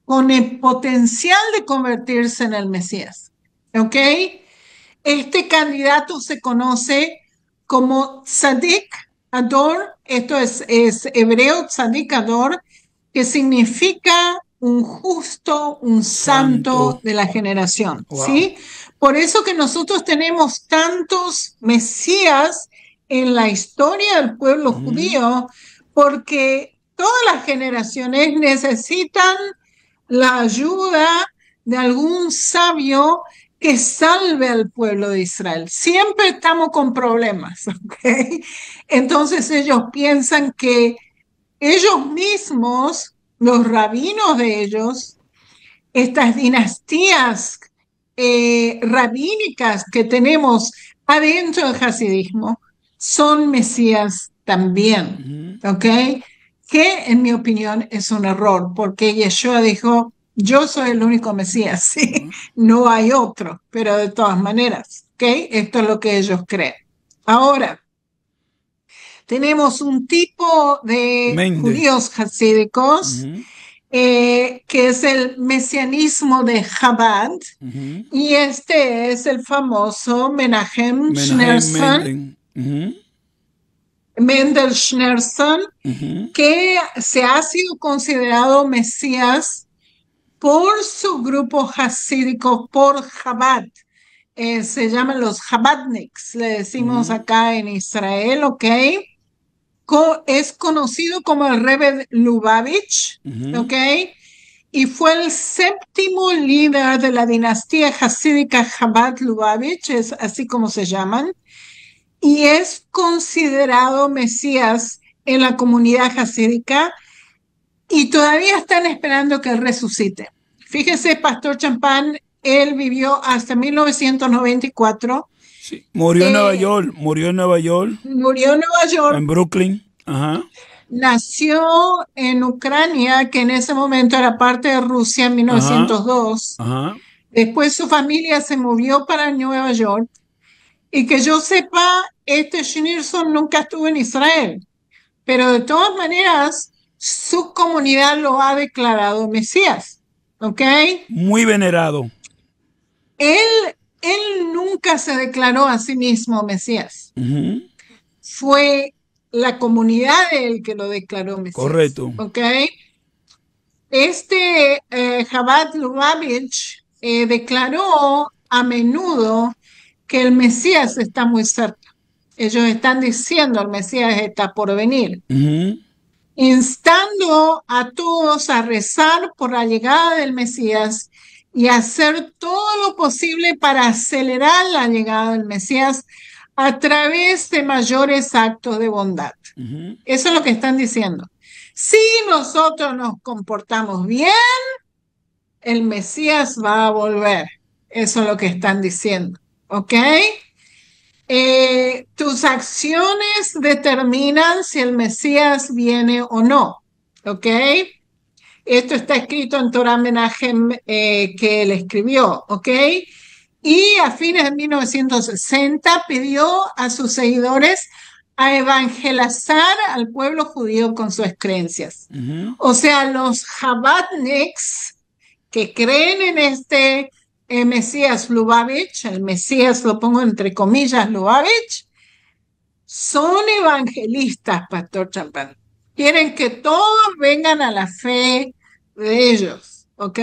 con el potencial de convertirse en el Mesías, ¿ok? Este candidato se conoce como Tzadik Ador, esto es hebreo Tzadik Ador, que significa un justo, un Santo. santo de la generación, Wow. ¿sí? Por eso que nosotros tenemos tantos Mesías en la historia del pueblo judío, porque todas las generaciones necesitan la ayuda de algún sabio que salve al pueblo de Israel. Siempre estamos con problemas, ¿ok? Entonces ellos piensan que ellos mismos, los rabinos de ellos, estas dinastías rabínicas que tenemos adentro del hasidismo, son mesías también, ¿ok? que en mi opinión es un error, porque Yeshua dijo, yo soy el único Mesías, ¿sí? No hay otro, pero de todas maneras, ¿ok? Esto es lo que ellos creen. Ahora, tenemos un tipo de Mende. judíos hasídicos que es el mesianismo de Chabad, y este es el famoso Menachem Schneerson, Mendel Schneerson, que se ha sido considerado Mesías por su grupo hasídico, por Chabad. Se llaman los Chabadniks, le decimos acá en Israel, ¿ok? Es conocido como el Rebbe Lubavitch, ¿ok? Y fue el séptimo líder de la dinastía hasídica Chabad Lubavitch, es así como se llaman, y es considerado Mesías en la comunidad hasídica, y todavía están esperando que él resucite. Fíjese, Pastor Champán, él vivió hasta 1994. Sí. Murió en Nueva York. Murió en Nueva York. Murió en Nueva York. En Brooklyn. Ajá. Nació en Ucrania, que en ese momento era parte de Rusia, en 1902. Ajá. Después su familia se movió para Nueva York. Y que yo sepa, este Schneerson nunca estuvo en Israel. Pero de todas maneras, su comunidad lo ha declarado Mesías. ¿Ok? Muy venerado. Él nunca se declaró a sí mismo Mesías. Fue la comunidad de él que lo declaró Mesías. Correcto. ¿Ok? Este Chabad Lubavitch declaró a menudo que el Mesías está muy cerca. Ellos están diciendo el Mesías está por venir. Instando a todos a rezar por la llegada del Mesías y hacer todo lo posible para acelerar la llegada del Mesías a través de mayores actos de bondad. Eso es lo que están diciendo. Si nosotros nos comportamos bien, el Mesías va a volver. Eso es lo que están diciendo. ¿Ok? Tus acciones determinan si el Mesías viene o no. ¿Ok? Esto está escrito en Torah Menachem que él escribió. ¿Ok? Y a fines de 1960 pidió a sus seguidores a evangelizar al pueblo judío con sus creencias. O sea, los Chabadniks que creen en este Mesías Lubavitch, el Mesías lo pongo entre comillas Lubavitch, son evangelistas, Pastor Champán. Quieren que todos vengan a la fe de ellos, ¿ok?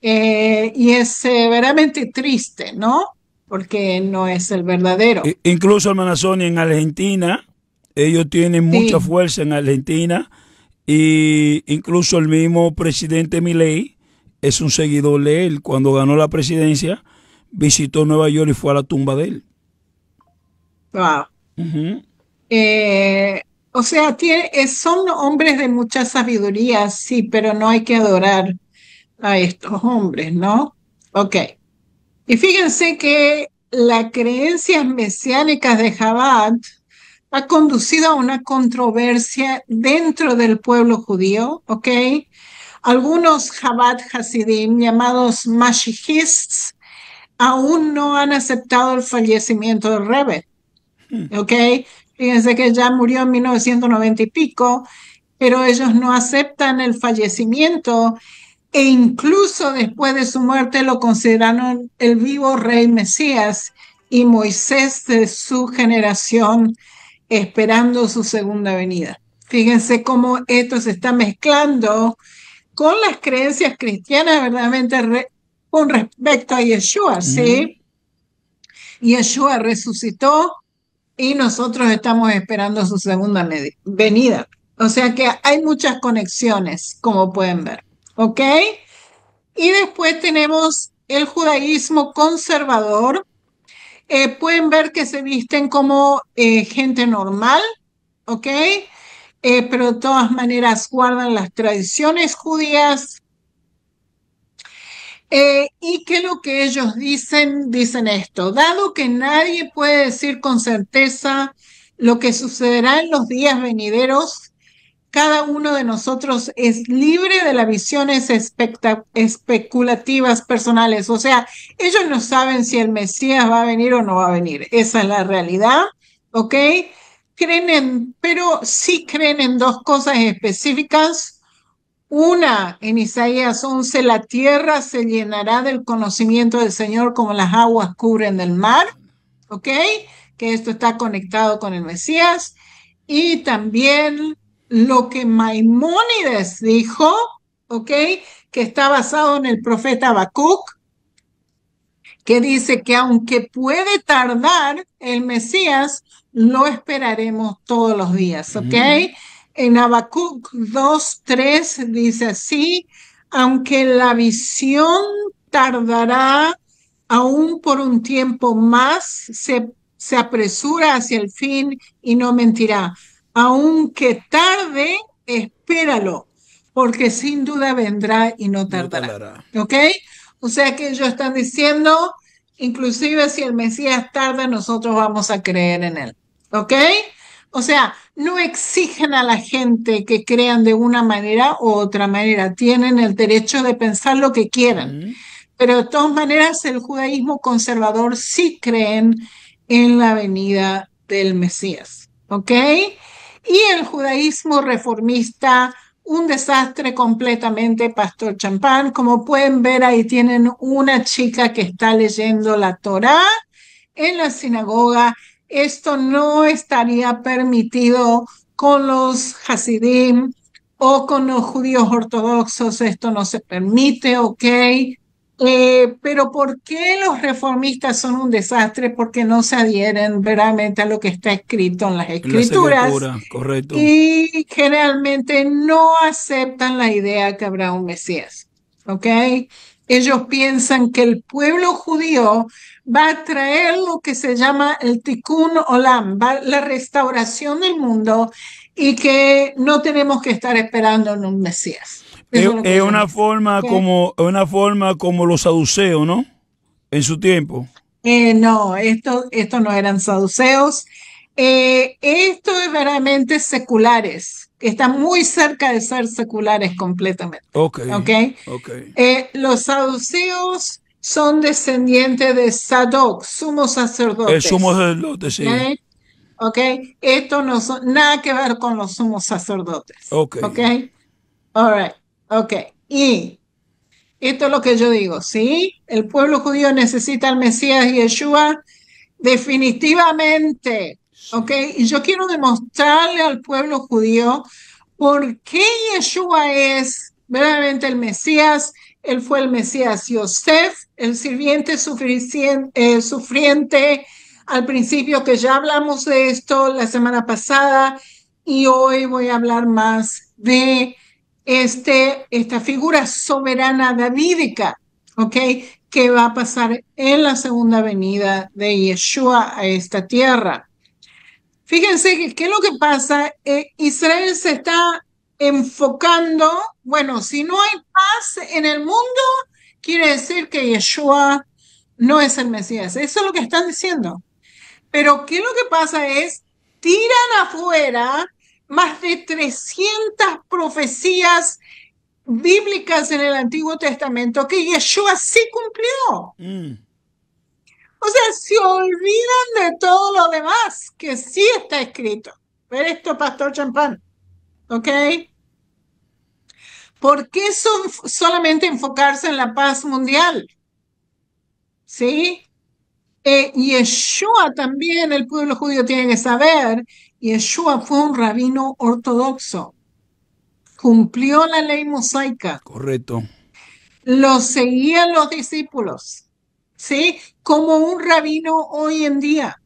Y es verdaderamente triste, ¿no? Porque no es el verdadero. Incluso, hermana Sonia, en Argentina, ellos tienen mucha fuerza en Argentina, y incluso el mismo presidente Milei es un seguidor de él. Cuando ganó la presidencia, visitó Nueva York y fue a la tumba de él. Wow. O sea, son hombres de mucha sabiduría, sí, pero no hay que adorar a estos hombres, ¿no? Ok. Y fíjense que las creencias mesiánicas de Chabad ha conducido a una controversia dentro del pueblo judío, ¿ok? Algunos Chabad Hasidim, llamados Mashichists, aún no han aceptado el fallecimiento del Rebbe, ¿ok? Fíjense que ya murió en 1990 y pico, pero ellos no aceptan el fallecimiento, e incluso después de su muerte lo consideraron el vivo rey Mesías y Moisés de su generación, esperando su segunda venida. Fíjense cómo esto se está mezclando con las creencias cristianas verdaderamente con respecto a Yeshua, ¿sí? Yeshua resucitó y nosotros estamos esperando su segunda venida. O sea que hay muchas conexiones, como pueden ver, ¿ok? Y después tenemos el judaísmo conservador. Pueden ver que se visten como gente normal, ¿ok? Pero de todas maneras guardan las tradiciones judías. Y que lo que ellos dicen esto: dado que nadie puede decir con certeza lo que sucederá en los días venideros, cada uno de nosotros es libre de las visiones especulativas personales. O sea, ellos no saben si el Mesías va a venir o no va a venir. Esa es la realidad, ¿ok? Pero sí creen en dos cosas específicas. Una, en Isaías 11, la tierra se llenará del conocimiento del Señor como las aguas cubren el mar, ¿ok? Que esto está conectado con el Mesías. Y también lo que Maimónides dijo, ¿ok? Que está basado en el profeta Habacuc, que dice que aunque puede tardar el Mesías, lo esperaremos todos los días, ¿ok? En Habacuc 2:3 dice así, aunque la visión tardará aún por un tiempo más, se apresura hacia el fin y no mentirá. Aunque tarde, espéralo, porque sin duda vendrá y no tardará. ¿Ok? O sea que ellos están diciendo, inclusive si el Mesías tarda, nosotros vamos a creer en él. ¿Ok? O sea, no exigen a la gente que crean de una manera u otra manera. Tienen el derecho de pensar lo que quieran. Pero de todas maneras, el judaísmo conservador sí creen en la venida del Mesías. ¿Ok? Y el judaísmo reformista, un desastre completamente, Pastor Champán. Como pueden ver, ahí tienen una chica que está leyendo la Torá en la sinagoga. Esto no estaría permitido con los hasidim o con los judíos ortodoxos. Esto no se permite, ¿ok? Pero ¿por qué los reformistas son un desastre? Porque no se adhieren verdaderamente a lo que está escrito en las escrituras. Correcto. Y generalmente no aceptan la idea que habrá un Mesías. ¿Ok? Ellos piensan que el pueblo judío va a traer lo que se llama el Tikkun Olam, la restauración del mundo, y que no tenemos que estar esperando en un Mesías. Es una forma como los saduceos, ¿no? En su tiempo. No, esto no eran saduceos. Esto es verdaderamente seculares, que están muy cerca de ser seculares completamente. Okay. Los saduceos son descendientes de Sadoc, sumo sacerdote. El sumo sacerdote, sí. Esto no son nada que ver con los sumos sacerdotes. Okay. All right. Y esto es lo que yo digo, ¿sí? El pueblo judío necesita al Mesías y Yeshua definitivamente, ¿ok? Y yo quiero demostrarle al pueblo judío por qué Yeshua es verdaderamente el Mesías. Él fue el Mesías Yosef, el sirviente sufriente al principio, que ya hablamos de esto la semana pasada, y hoy voy a hablar más de esta figura soberana davídica, ¿ok? Que va a pasar en la segunda venida de Yeshua a esta tierra. Fíjense qué es lo que pasa. Israel se está enfocando, bueno, si no hay paz en el mundo, quiere decir que Yeshua no es el Mesías. Eso es lo que están diciendo. Pero qué es lo que pasa es, tiran afuera más de 300 profecías bíblicas en el Antiguo Testamento que Yeshua sí cumplió. O sea, se olvidan de todo lo demás que sí está escrito. Ver esto, Pastor Champán. ¿Ok? ¿Por qué solamente enfocarse en la paz mundial? ¿Sí? Yeshua también, el pueblo judío tiene que saber, Yeshua fue un rabino ortodoxo. Cumplió la ley mosaica. Correcto. Lo seguían los discípulos, ¿sí? Como un rabino hoy en día,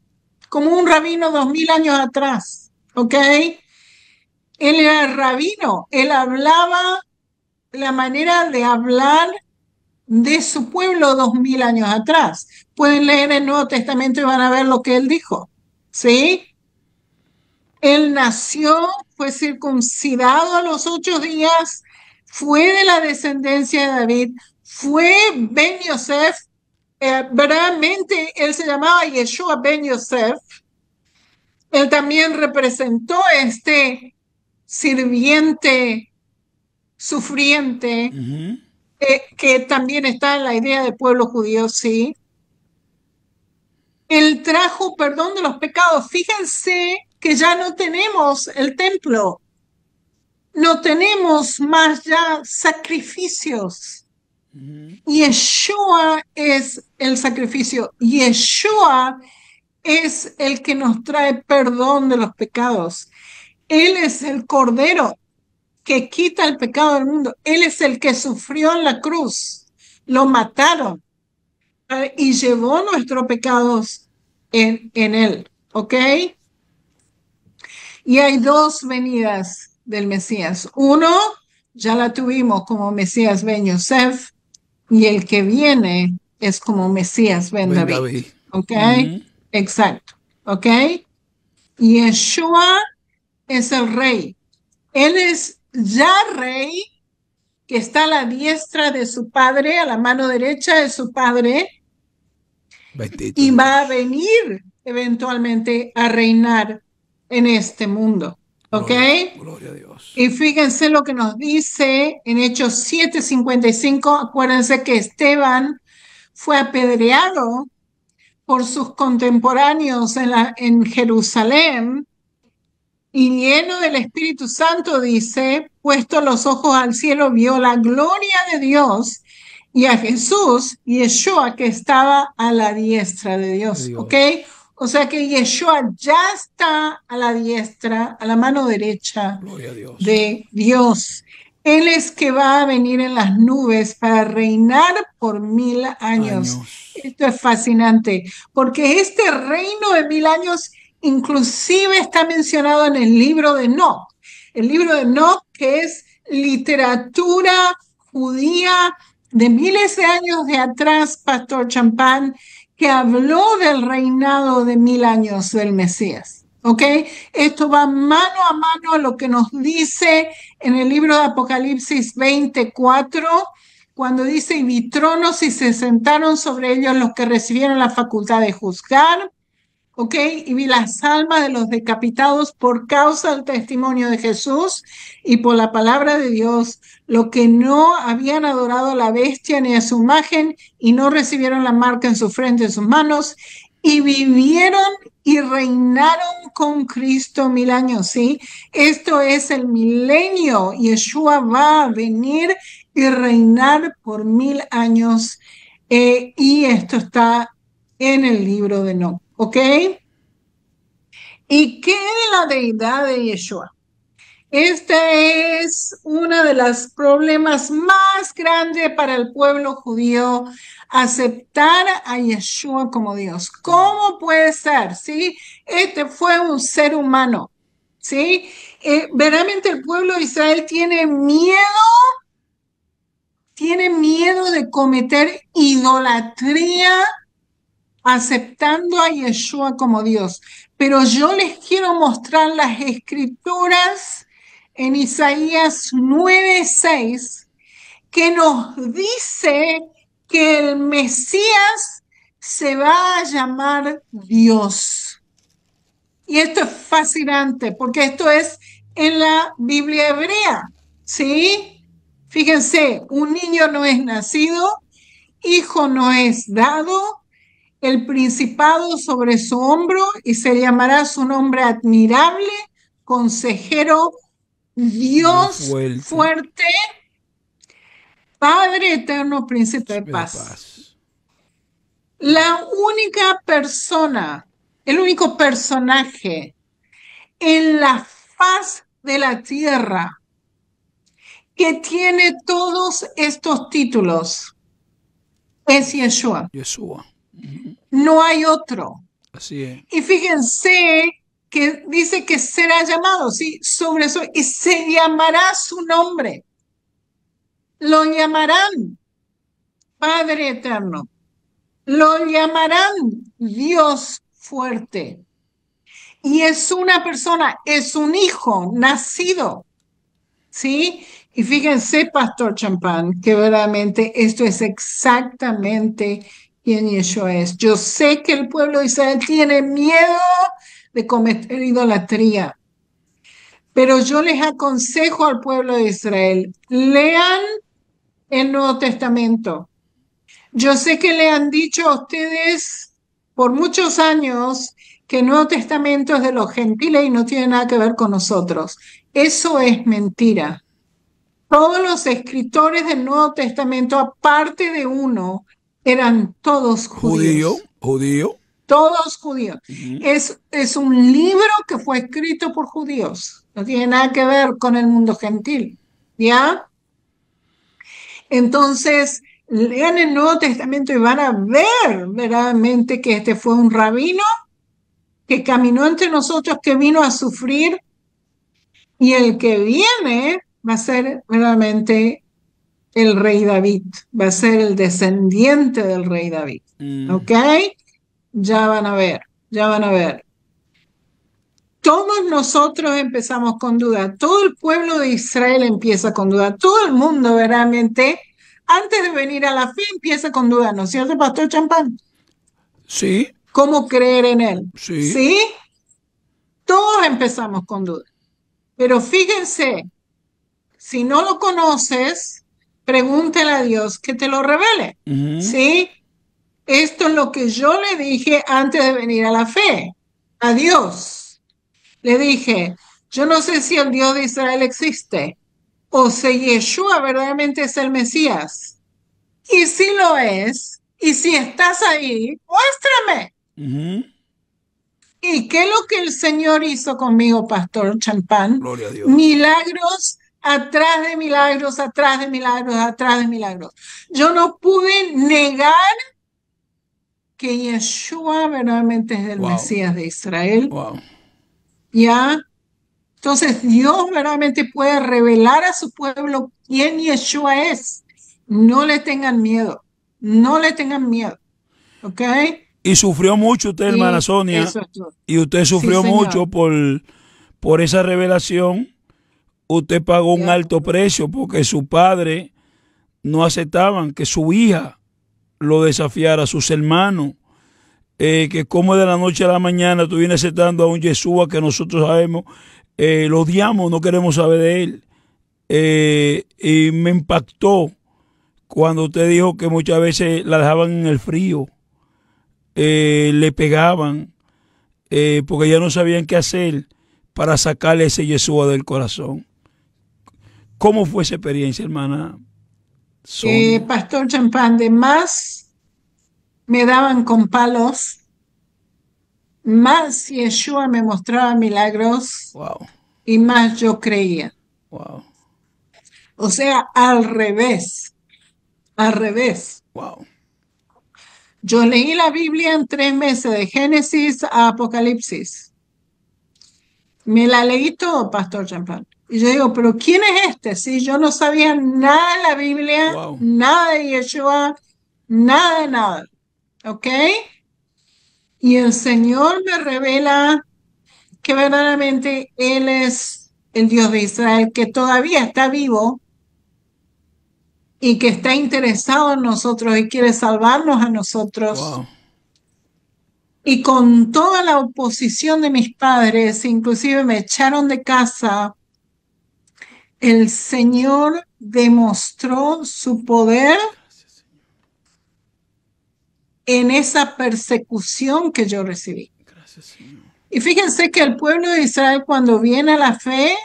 como un rabino 2000 años atrás, ¿ok? Él era rabino, él hablaba la manera de hablar de su pueblo 2000 años atrás. Pueden leer el Nuevo Testamento y van a ver lo que él dijo, ¿sí? Él nació, fue circuncidado a los 8 días, fue de la descendencia de David, fue Ben Yosef, verdaderamente él se llamaba Yeshua Ben Yosef. Él también representó sirviente, sufriente, que también está en la idea del pueblo judío, sí. Él trajo perdón de los pecados. Fíjense que ya no tenemos el templo, no tenemos más ya sacrificios. Yeshua es el sacrificio. Yeshua es el que nos trae perdón de los pecados. Él es el Cordero que quita el pecado del mundo. Él es el que sufrió en la cruz. Lo mataron y llevó nuestros pecados en él. ¿Ok? Y hay dos venidas del Mesías. Uno, ya la tuvimos como Mesías ben Yosef, y el que viene es como Mesías ben David. ¿Ok? Exacto. ¿Ok? Y Yeshua es el rey. Él es ya rey, que está a la diestra de su padre, a la mano derecha de su padre, y va a venir eventualmente a reinar en este mundo. ¿Ok? Gloria a Dios. Y fíjense lo que nos dice en Hechos 7:55. Acuérdense que Esteban fue apedreado por sus contemporáneos en Jerusalén, y lleno del Espíritu Santo, dice, puesto los ojos al cielo, vio la gloria de Dios y a Jesús, Yeshua, que estaba a la diestra de Dios. ¿Ok? O sea que Yeshua ya está a la diestra, a la mano derecha de Dios. Él es que va a venir en las nubes para reinar por 1000 años. Esto es fascinante, porque este reino de 1000 años inclusive está mencionado en el libro de Enoch. El libro de Enoch, que es literatura judía de miles de años de atrás, Pastor Champán, que habló del reinado de 1000 años del Mesías. ¿Ok? Esto va mano a mano a lo que nos dice en el libro de Apocalipsis 24, cuando dice, y vi tronos y se sentaron sobre ellos los que recibieron la facultad de juzgar. ¿Ok? Y vi las almas de los decapitados por causa del testimonio de Jesús y por la palabra de Dios, lo que no habían adorado a la bestia ni a su imagen y no recibieron la marca en su frente y en sus manos, y vivieron y reinaron con Cristo 1000 años, ¿sí? Esto es el milenio. Yeshua va a venir y reinar por 1000 años, y esto está en el libro de Enoch. ¿Ok? ¿Y qué de la deidad de Yeshua? Este es uno de los problemas más grandes para el pueblo judío, aceptar a Yeshua como Dios. ¿Cómo puede ser? ¿Sí? Este fue un ser humano. ¿Sí? Verdaderamente el pueblo de Israel tiene miedo de cometer idolatría aceptando a Yeshua como Dios. Pero yo les quiero mostrar las escrituras en Isaías 9:6, que nos dice que el Mesías se va a llamar Dios. Y esto es fascinante, porque esto es en la Biblia hebrea, ¿sí? Fíjense, un niño no es nacido, hijo no es dado, el principado sobre su hombro, y se llamará su nombre admirable, consejero, Dios fuerte, Padre eterno, príncipe de paz. La única persona, el único personaje en la faz de la tierra que tiene todos estos títulos es Yeshua. No hay otro. Así es. Y fíjense que dice que será llamado, ¿sí? Sobre eso, y se llamará su nombre. Lo llamarán Padre eterno. Lo llamarán Dios fuerte. Y es una persona, es un hijo nacido, ¿sí? Y fíjense, Pastor Champán, que verdaderamente esto es exactamente quien Yeshua es. Yo sé que el pueblo de Israel tiene miedo de cometer idolatría, Pero yo les aconsejo al pueblo de Israel, lean el Nuevo Testamento. Yo sé que le han dicho a ustedes por muchos años que el Nuevo Testamento es de los gentiles y no tiene nada que ver con nosotros. Eso es mentira. Todos los escritores del Nuevo Testamento, aparte de uno, eran todos judíos. Judío. Todos judíos. Es un libro que fue escrito por judíos. No tiene nada que ver con el mundo gentil. ¿Ya? Entonces, lean el Nuevo Testamento y van a ver verdaderamente que este fue un rabino que caminó entre nosotros, que vino a sufrir, y el que viene va a ser verdaderamente el rey David, va a ser el descendiente del rey David. ¿Ok? Ya van a ver, ya van a ver. Todos nosotros empezamos con duda, todo el pueblo de Israel empieza con duda, todo el mundo verdaderamente, antes de venir a la fe, empieza con duda, ¿no es cierto, Pastor Champán? Sí. ¿Cómo creer en él? Sí. ¿Sí? Todos empezamos con duda. Pero fíjense, si no lo conoces, pregúntale a Dios que te lo revele. ¿Sí? Esto es lo que yo le dije antes de venir a la fe, a Dios. Le dije, yo no sé si el Dios de Israel existe o si Yeshua verdaderamente es el Mesías. Y si lo es, y si estás ahí, muéstrame. ¿Y qué es lo que el Señor hizo conmigo, Pastor Champán? Gloria a Dios. Milagros atrás de milagros, atrás de milagros, atrás de milagros. Yo no pude negar que Yeshua verdaderamente es el Mesías de Israel. ¿Ya? Entonces Dios verdaderamente puede revelar a su pueblo quién Yeshua es. No le tengan miedo. No le tengan miedo. ¿Ok? Y sufrió mucho usted, hermana Sonia. Eso es todo. Y usted sufrió Sí, mucho por esa revelación. Usted pagó un alto precio porque su padre no aceptaban que su hija lo desafiara, sus hermanos. Que como de la noche a la mañana tú vienes aceptando a un Yeshua que nosotros sabemos, lo odiamos, no queremos saber de él. Y me impactó cuando usted dijo que muchas veces la dejaban en el frío, le pegaban, porque ya no sabían qué hacer para sacarle ese Yeshua del corazón. ¿Cómo fue esa experiencia, hermana Sonia? Pastor Champán, de más me daban con palos, más Yeshua me mostraba milagros, y más yo creía. O sea, al revés. Al revés. Yo leí la Biblia en 3 meses, de Génesis a Apocalipsis. Me la leí todo, Pastor Champán. Y yo digo, ¿pero quién es este? Si yo no sabía nada de la Biblia, nada de Yeshua, nada de nada. ¿Ok? Y el Señor me revela que verdaderamente Él es el Dios de Israel, que todavía está vivo y que está interesado en nosotros y quiere salvarnos a nosotros. Y con toda la oposición de mis padres, inclusive me echaron de casa, el Señor demostró su poder en esa persecución que yo recibí. Y fíjense que el pueblo de Israel, cuando viene a la fe,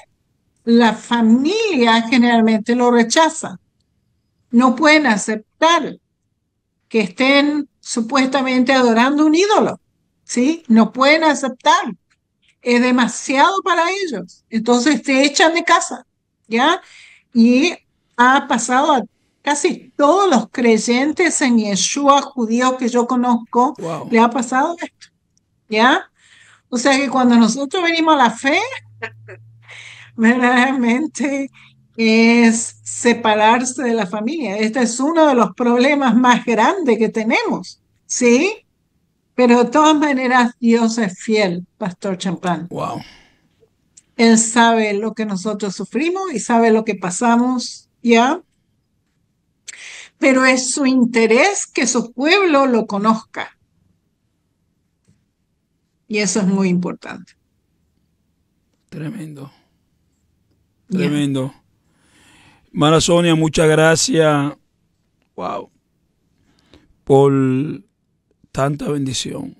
la familia generalmente lo rechaza. No pueden aceptar que estén supuestamente adorando un ídolo. ¿Sí? No pueden aceptar. Es demasiado para ellos. Entonces te echan de casa. ¿Ya? Y ha pasado a casi todos los creyentes en Yeshua judíos que yo conozco, le ha pasado esto. ¿Ya? O sea que cuando nosotros venimos a la fe, verdaderamente es separarse de la familia. Este es uno de los problemas más grandes que tenemos. ¿Sí? Pero de todas maneras, Dios es fiel, Pastor Champán. Él sabe lo que nosotros sufrimos y sabe lo que pasamos, ¿ya? Pero es su interés que su pueblo lo conozca. Y eso es muy importante. Tremendo. Tremendo. Hermana Sonia, muchas gracias. Wow. Por tanta bendición.